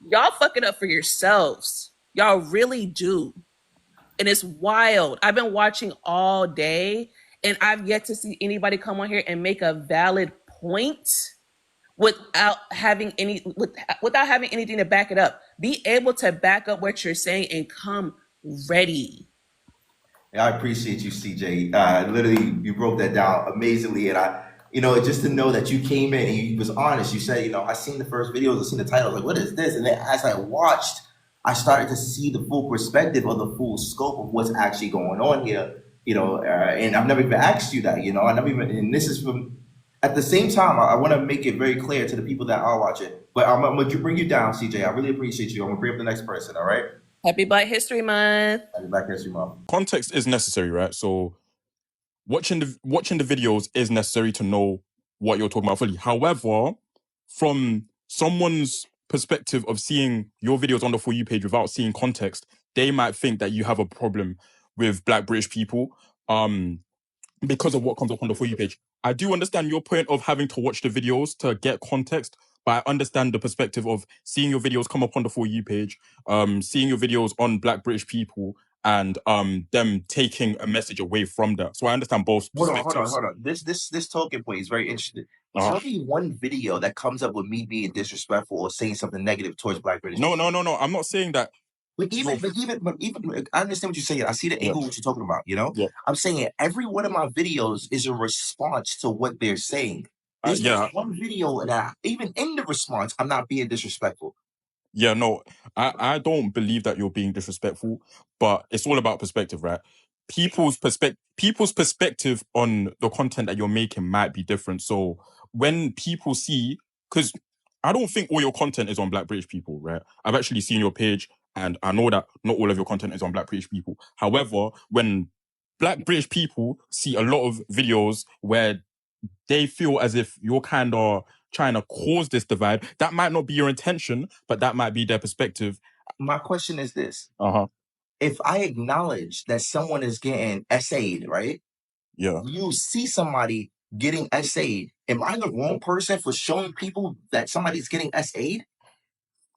Y'all fuck it up for yourselves. Y'all really do. And it's wild. I've been watching all day, and I've yet to see anybody come on here and make a valid point without having without having anything to back it up. Be able to back up what you're saying and come ready. I appreciate you, CJ. Literally, you broke that down amazingly, and just to know that you came in and you was honest. You said, I seen the first videos, I seen the title, like, what is this? And then as I watched, I started to see the full perspective of the full scope of what's actually going on here. And I've never even asked you that. I never even. And this is from. At the same time, I want to make it very clear to the people that are watching. But I'm gonna bring you down, CJ. I really appreciate you. I'm gonna bring up the next person. All right. Happy Black History Month. Happy Black History Month. Context is necessary, right? So watching the videos is necessary to know what you're talking about fully. However, from someone's perspective of seeing your videos on the For You page without seeing context, they might think that you have a problem with Black British people because of what comes up on the For You page. I do understand your point of having to watch the videos to get context, but I understand the perspective of seeing your videos come up on the For You page, seeing your videos on Black British people, and them taking a message away from that. So I understand both perspectives. Hold on. This talking point is very interesting. Tell me one video that comes up with me being disrespectful or saying something negative towards Black British people. No. I'm not saying that. But even, I understand what you're saying. I see the angle what you're talking about. Yeah. I'm saying every one of my videos is a response to what they're saying. There's not one video that even in the response, I'm not being disrespectful. Yeah, no, I don't believe that you're being disrespectful, but it's all about perspective, right? People's perspective on the content that you're making might be different. So when people see, because I don't think all your content is on Black British people, right? I've actually seen your page, and I know that not all of your content is on Black British people. However, when Black British people see a lot of videos where they feel as if you're kind of trying to cause this divide, that might not be your intention, but that might be their perspective. My question is this. If I acknowledge that someone is getting essayed, right? Yeah. You see somebody getting essayed. Am I the wrong person for showing people that somebody's getting essayed?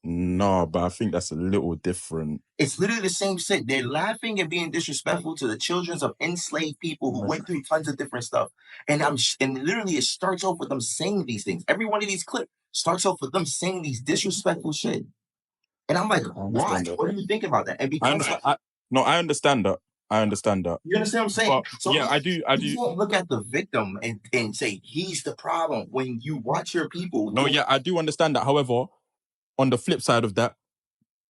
No, but I think that's a little different. It's literally the same shit. They're laughing and being disrespectful to the children of enslaved people who went through tons of different stuff. And literally it starts off with them saying these things. Every one of these clips starts off with them saying these disrespectful shit. And I'm like, why? What do you think about that? And because I understand that. I understand that. You understand what I'm saying? But, so yeah, I do. You can't look at the victim and say he's the problem when you watch your people. No, yeah, I do understand that. However, on the flip side of that,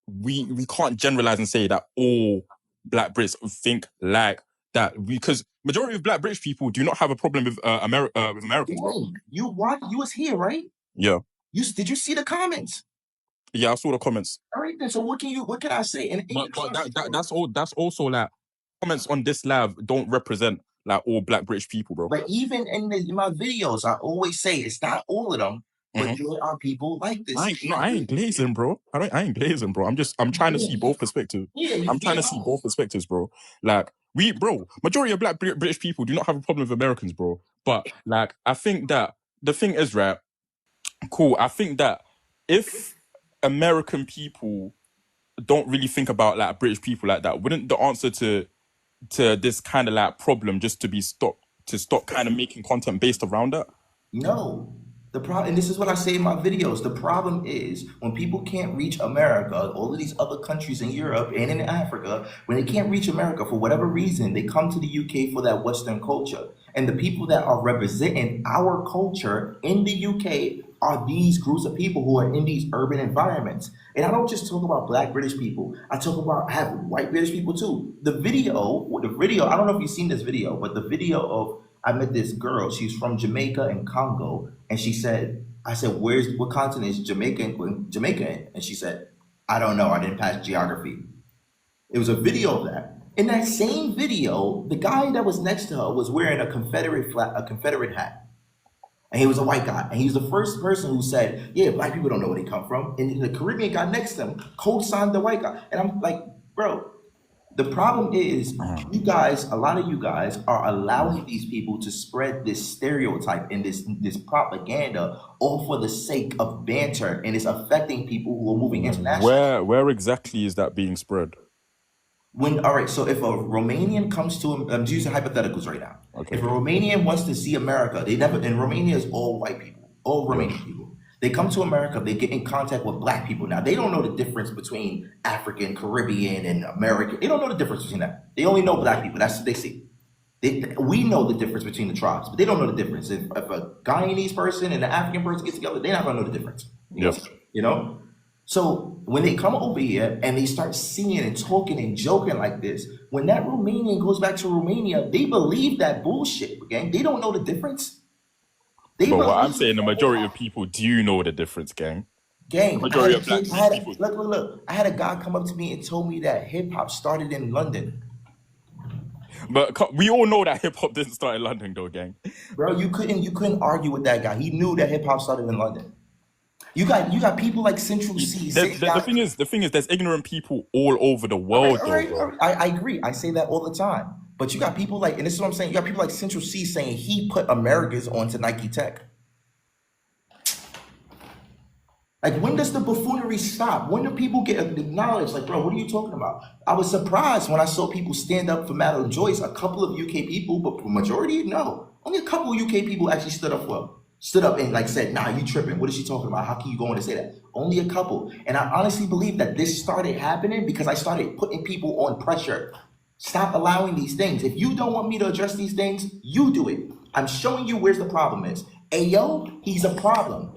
we can't generalize and say that all Black Brits think like that, because majority of Black British people do not have a problem with Americans. You was here, right? Yeah. Did you see the comments? Yeah, I saw the comments. All right, then. So what can I say? But that's also like comments on this live don't represent like all Black British people, bro. But even in my videos, I always say it's not all of them. But there are people like this. I ain't glazing, bro. I ain't glazing, bro. I'm trying to see both perspectives. I'm trying to see both perspectives, bro. Like, majority of Black British people do not have a problem with Americans, bro. But like, I think that the thing is, right, cool. I think that if American people don't really think about like British people like that, wouldn't the answer to this kind of like problem just to stop kind of making content based around that? No. The problem, and this is what I say in my videos, the problem is when people can't reach America, all of these other countries in Europe and in Africa, when they can't reach America for whatever reason, they come to the UK for that Western culture. And the people that are representing our culture in the UK are these groups of people who are in these urban environments. And I don't just talk about Black British people. I have white British people too. The video, I don't know if you've seen this video, but the video of, I met this girl, she's from Jamaica and Congo, and I said, what continent is Jamaica in? And she said, I don't know, I didn't pass geography. It was a video of that. In that same video, the guy that was next to her was wearing a Confederate hat. And he was a white guy. And he's the first person who said, yeah, Black people don't know where they come from. And the Caribbean guy next to him co-signed the white guy. And I'm like, bro, the problem is a lot of you guys are allowing these people to spread this stereotype and this propaganda all for the sake of banter, and it's affecting people who are moving internationally. Where exactly is that being spread? So if a Romanian comes to, I'm using hypotheticals right now. Okay. If a Romanian wants to see America, and Romania is all white people, all Romanian people. They come to America, they get in contact with black people. Now, they don't know the difference between African, Caribbean, and American. They don't know the difference between that. They only know black people. That's what they see. We know the difference between the tribes, but they don't know the difference. If a Guyanese person and an African person get together, they're not going to know the difference. Yes. You know? So when they come over here and they start singing and talking and joking like this, when that Romanian goes back to Romania, they believe that bullshit, gang. They don't know the difference. But what I'm saying, the majority of people do know the difference, gang. Gang, The majority of black people. look. I had a guy come up to me and told me that hip hop started in London. But we all know that hip hop didn't start in London, though, gang. Bro, you couldn't argue with that guy. He knew that hip hop started in London. You got people like Central C. The thing is, there's ignorant people all over the world, All right. I agree. I say that all the time. But you got people like, and this is what I'm saying, you got people like Central C saying he put Americas onto Nike Tech. Like, when does the buffoonery stop? When do people get acknowledged? Like, bro, what are you talking about? I was surprised when I saw people stand up for Madeline Joyce. A couple of UK people, but the majority, no. Only a couple of UK people actually stood up and like said, nah, you tripping. What is she talking about? How can you go in and say that? Only a couple. And I honestly believe that this started happening because I started putting people on pressure. Stop allowing these things. If you don't want me to address these things, you do it. I'm showing you where the problem is. Ayo, he's a problem.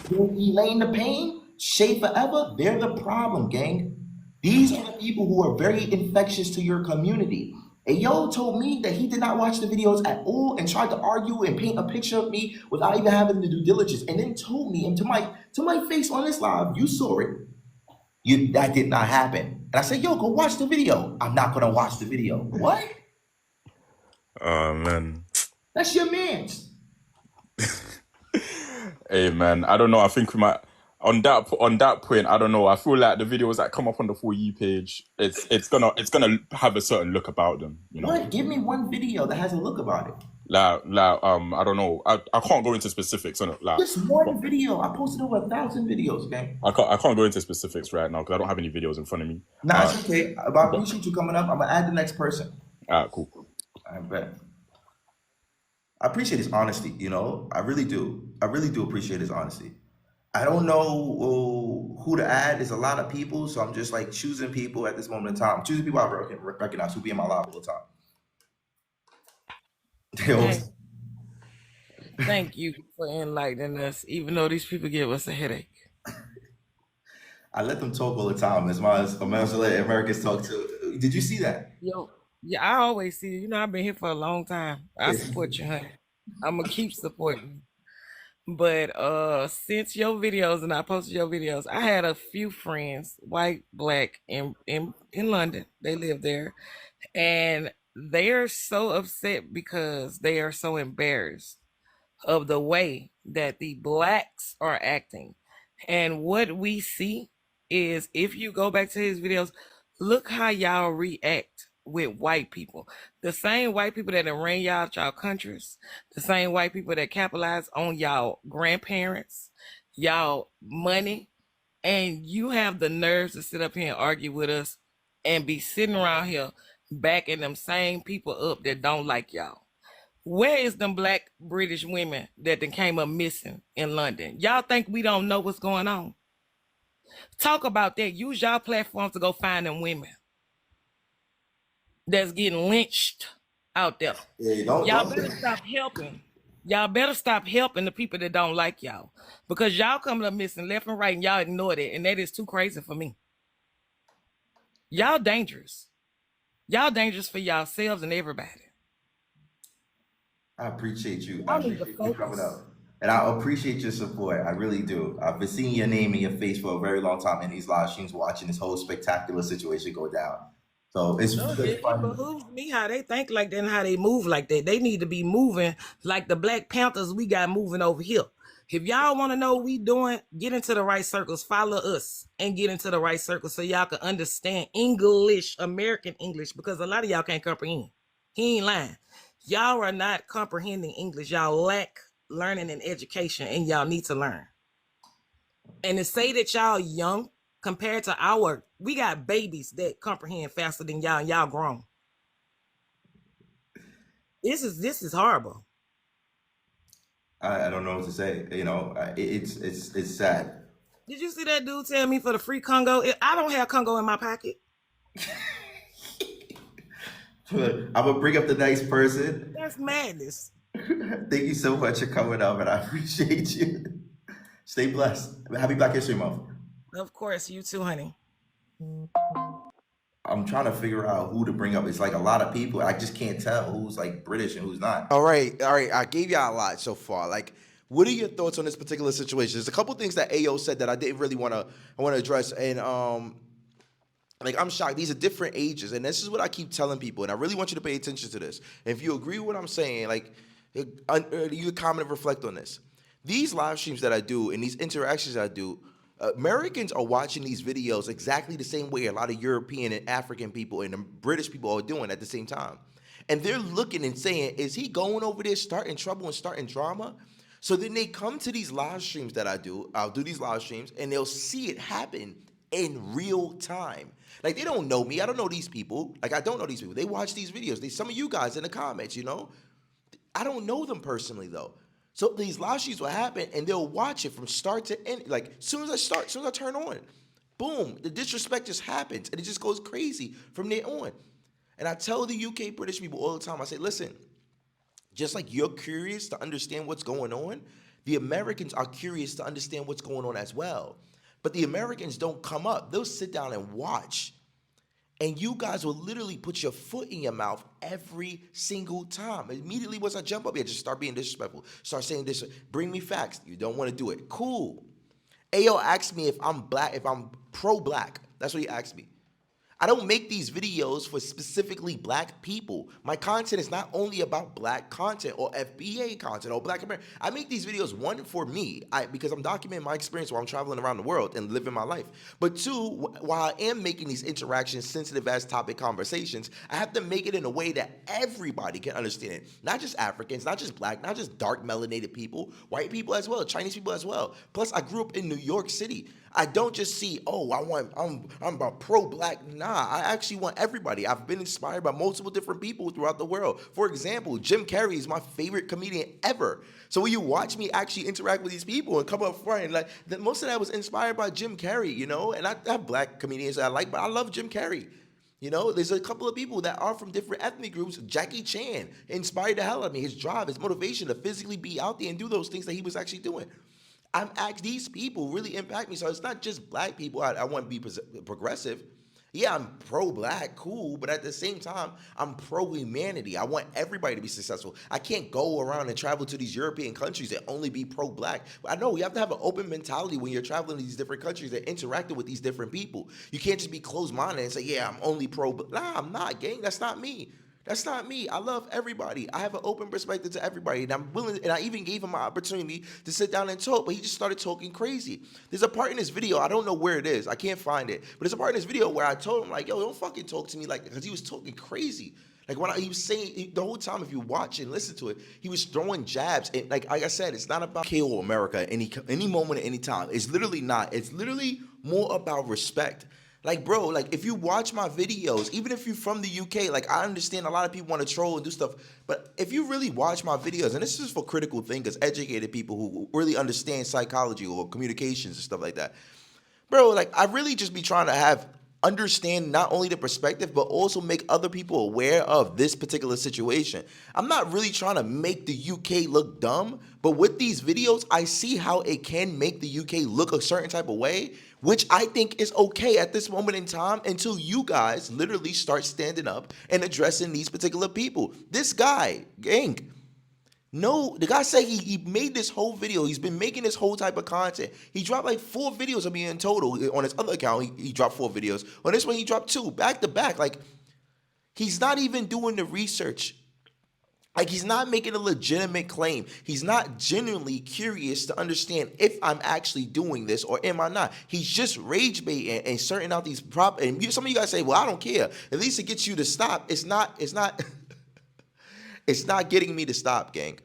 Elaine the Pain, Shay Forever, they're the problem, gang. These are the people who are very infectious to your community. Ayo told me that he did not watch the videos at all and tried to argue and paint a picture of me without even having the due diligence, and then told me, and to my face on this live, you saw it. That did not happen. And I said, yo, go watch the video. I'm not gonna watch the video. What? Oh, man. That's your man's. Hey, man, I don't know. I think we might on that point. I don't know. I feel like the videos that come up on the For You page, it's gonna have a certain look about them. You know. What? Give me one video that has a look about it. I don't know. I can't go into specifics on it. Just one video. I posted over 1,000 videos, man. I can't go into specifics right now because I don't have any videos in front of me. Nah, it's okay. But I appreciate you coming up. I'm gonna add the next person. Cool. I bet. I appreciate his honesty, you know. I really do. I really do appreciate his honesty. I don't know who to add. There's a lot of people, so I'm just like choosing people at this moment in time. Choosing people I recognize who be in my live all the time. Thank you for enlightening us, even though these people give us a headache. I let them talk all the time. As much as Americans talk too. Did you see that? Yo, yeah, I always see it. You know, I've been here for a long time. I support you, honey. I'm gonna keep supporting you. But since your videos and I posted your videos, I had a few friends, white, black, in London. They live there, and they are so upset because they are so embarrassed of the way that the blacks are acting. And what we see is, if you go back to his videos, look how y'all react with white people. The same white people that ran y'all out y'all countries, the same white people that capitalize on y'all grandparents, y'all money, and you have the nerves to sit up here and argue with us and be sitting around here backing them same people up that don't like y'all. Where is them black British women that then came up missing in London? Y'all think we don't know what's going on? Talk about that. Use y'all platforms to go find them women that's getting lynched out there. Y'all better stop helping. Y'all better stop helping the people that don't like y'all, because y'all coming up missing left and right and y'all ignore that, and that is too crazy for me. Y'all dangerous. Y'all dangerous for yourselves and everybody. I appreciate you. I appreciate you coming up. And I appreciate your support. I really do. I've been seeing your name and your face for a very long time in these live streams, watching this whole spectacular situation go down. So it's it behooves me how they think like that and how they move like that. They need to be moving like the Black Panthers we got moving over here. If y'all want to know what we doing, get into the right circles, follow us and get into the right circles so y'all can understand English, American English, because a lot of y'all can't comprehend. He ain't lying. Y'all are not comprehending English. Y'all lack learning and education, and y'all need to learn. And to say that y'all young compared to we got babies that comprehend faster than y'all, and y'all grown. This is horrible. I don't know what to say. You know, it's sad. Did you see that dude tell me for the free Congo? I don't have Congo in my pocket. I'm gonna bring up the nice person. That's madness. Thank you so much for coming up, and I appreciate you. Stay blessed. Happy Black History Month. Of course, you too, honey. I'm trying to figure out who to bring up. It's like a lot of people. I just can't tell who's like British and who's not. All right. I gave y'all a lot so far. Like, what are your thoughts on this particular situation? There's a couple things that AO said that I didn't really want to address, and like, I'm shocked. These are different ages, and this is what I keep telling people, and I really want you to pay attention to this. If you agree with what I'm saying, like, you can comment and reflect on this. These live streams that I do and these interactions I do, Americans are watching these videos exactly the same way a lot of European and African people and British people are doing at the same time. And they're looking and saying, is he going over there starting trouble and starting drama? So then they come to these live streams that I do. I'll do these live streams, and they'll see it happen in real time. Like, they don't know me. I don't know these people. Like, I don't know these people. They watch these videos. Some of you guys in the comments, you know. I don't know them personally, though. So these live streams will happen, and they'll watch it from start to end. Like, as soon as I turn on, boom, the disrespect just happens, and it just goes crazy from there on. And I tell the UK British people all the time, I say, listen, just like you're curious to understand what's going on, the Americans are curious to understand what's going on as well. But the Americans don't come up. They'll sit down and watch. And you guys will literally put your foot in your mouth every single time. Immediately once I jump up here, just start being disrespectful. Start saying this, bring me facts. You don't want to do it. Cool. AO asked me if I'm black, if I'm pro-black. That's what he asked me. I don't make these videos for specifically black people. My content is not only about black content or FBA content or black American. I make these videos, one, for me, because I'm documenting my experience while I'm traveling around the world and living my life. But two, while I am making these interactions, sensitive as topic conversations, I have to make it in a way that everybody can understand it. Not just Africans, not just black, not just dark melanated people, white people as well, Chinese people as well. Plus, I grew up in New York City. I don't just see, oh, I'm about pro-black. Nah, I actually want everybody. I've been inspired by multiple different people throughout the world. For example, Jim Carrey is my favorite comedian ever. So when you watch me actually interact with these people and come up front, and like most of that was inspired by Jim Carrey, you know. And I have black comedians that I like, but I love Jim Carrey. You know, there's a couple of people that are from different ethnic groups. Jackie Chan inspired the hell out of me. His drive, his motivation to physically be out there and do those things that he was actually doing. These people really impact me. So it's not just black people. I want to be progressive. Yeah, I'm pro-black, cool, but at the same time, I'm pro-humanity. I want everybody to be successful. I can't go around and travel to these European countries and only be pro-black. I know you have to have an open mentality when you're traveling to these different countries and interacting with these different people. You can't just be closed-minded and say, yeah, I'm only pro-black. Nah, I'm not, gang. That's not me. That's not me. I love everybody. I have an open perspective to everybody, and I'm willing. And I even gave him my opportunity to sit down and talk, but he just started talking crazy. There's a part in this video, I don't know where it is. I can't find it, but there's a part in this video where I told him, like, yo, don't fucking talk to me like that, because he was talking crazy. Like, he was saying the whole time, if you watch and listen to it, he was throwing jabs. And like I said, it's not about KO America any moment at any time. It's literally not. It's literally more about respect. Like, bro, like, if you watch my videos, even if you're from the UK, like, I understand a lot of people want to troll and do stuff, but if you really watch my videos, and this is for critical thinkers, educated people who really understand psychology or communications and stuff like that, bro, like, I really just be trying to understand not only the perspective, but also make other people aware of this particular situation. I'm not really trying to make the UK look dumb, but with these videos, I see how it can make the UK look a certain type of way, which I think is okay at this moment in time until you guys literally start standing up and addressing these particular people. This guy, gang, no, the guy said he made this whole video. He's been making this whole type of content. He dropped like 4 videos of me in total. On his other account, he dropped 4 videos. On this one, he dropped 2 back to back. Like, he's not even doing the research. Like, he's not making a legitimate claim. He's not genuinely curious to understand if I'm actually doing this or am I not. He's just rage baiting and starting out these and some of you guys say, well, I don't care. At least it gets you to stop. It's not it's not getting me to stop, gang.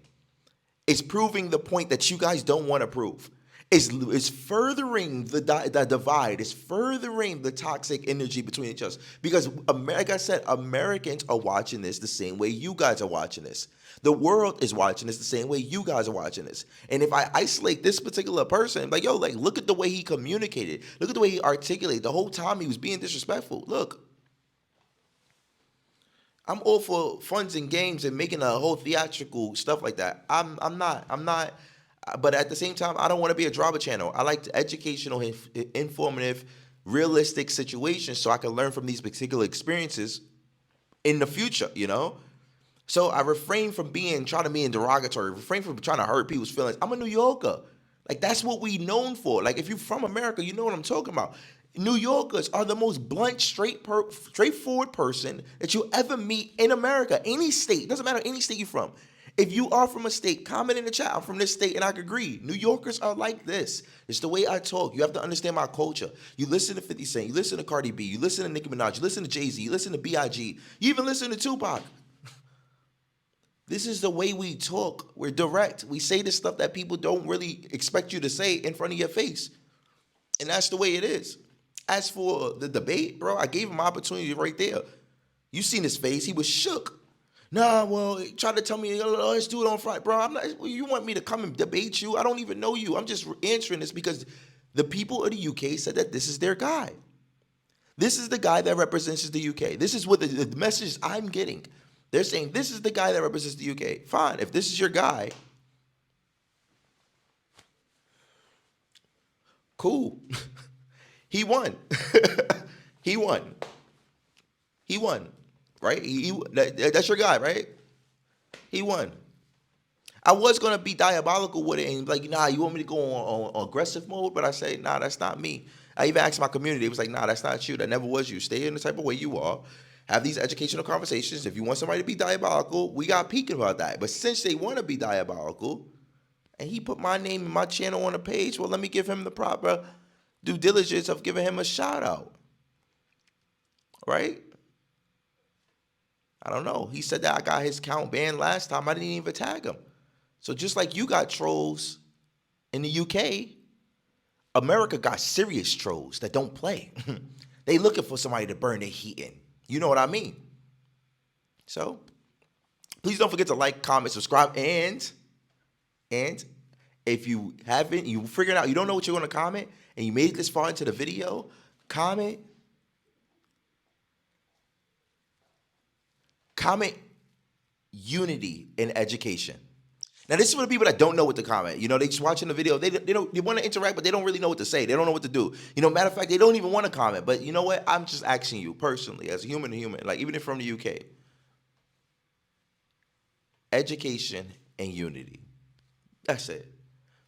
It's proving the point that you guys don't want to prove. is furthering the divide, is furthering the toxic energy between each other. Because, like I said, Americans are watching this the same way you guys are watching this. The world is watching this the same way you guys are watching this. And if I isolate this particular person, like, yo, like, look at the way he communicated. Look at the way he articulated. The whole time he was being disrespectful. Look. I'm all for funs and games and making a whole theatrical stuff like that. I'm not. But at the same time, I don't want to be a drama channel. I like educational, informative, realistic situations so I can learn from these particular experiences in the future, you know? So I refrain from trying to be derogatory, refrain from trying to hurt people's feelings. I'm a New Yorker. Like, that's what we known for. Like, if you're from America, you know what I'm talking about. New Yorkers are the most blunt, straightforward person that you'll ever meet in America. Any state, doesn't matter any state you're from. If you are from a state, comment in the chat. I'm from this state, and I can agree. New Yorkers are like this. It's the way I talk. You have to understand my culture. You listen to 50 Cent. You listen to Cardi B. You listen to Nicki Minaj. You listen to Jay-Z. You listen to B.I.G. You even listen to Tupac. This is the way we talk. We're direct. We say the stuff that people don't really expect you to say in front of your face. And that's the way it is. As for the debate, bro, I gave him my opportunity right there. You seen his face. He was shook. Nah, well, he tried to tell me, oh, let's do it on Friday. Bro, you want me to come and debate you? I don't even know you. I'm just answering this because the people of the UK said that this is their guy. This is the guy that represents the UK. This is what the message I'm getting. They're saying this is the guy that represents the UK. Fine, if this is your guy, cool. He won. He won. He won. Right? That's your guy, right? He won. I was going to be diabolical with it and like, nah, you want me to go on aggressive mode? But I say, nah, that's not me. I even asked my community. It was like, nah, that's not you. That never was you. Stay in the type of way you are. Have these educational conversations. If you want somebody to be diabolical, we got peeking about that. But since they want to be diabolical, and he put my name and my channel on the page, well, let me give him the proper due diligence of giving him a shout out. Right? I don't know. He said that I got his account banned last time. I didn't even tag him. So just like you got trolls in the UK, America got serious trolls that don't play. They looking for somebody to burn their heat in. You know what I mean? So please don't forget to like, comment, subscribe, and if you haven't, you figured out you don't know what you're going to comment, and you made it this far into the video, comment unity in education. Now, this is for the people that don't know what to comment. You know, they just watching the video. They want to interact, but they don't really know what to say. They don't know what to do. You know, matter of fact, they don't even want to comment. But you know what? I'm just asking you personally, as a human to human, like even if from the UK, education and unity. That's it.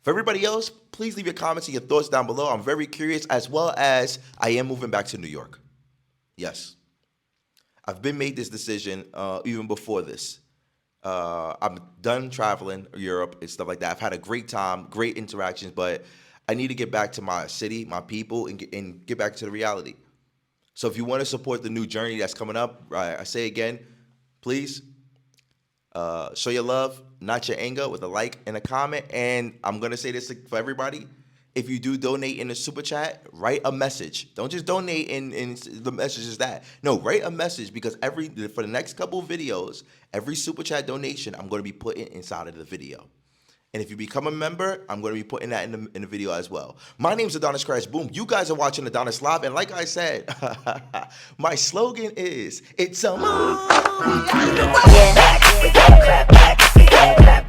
For everybody else, please leave your comments and your thoughts down below. I'm very curious, as well as I am moving back to New York. Yes. I've been made this decision even before this. I'm done traveling Europe and stuff like that. I've had a great time, great interactions, but I need to get back to my city, my people, and get back to the reality. So if you want to support the new journey that's coming up, I say again, please show your love, not your anger, with a like and a comment. And I'm going to say this for everybody. If you do donate in the super chat, write a message. Don't just donate and the message is that. No, write a message, because for the next couple of videos, every super chat donation I'm going to be putting inside of the video. And if you become a member, I'm going to be putting that in the video as well. My name's AdonisCrashBoom. You guys are watching Adonis Live. And like I said, my slogan is, it's a move. Yeah.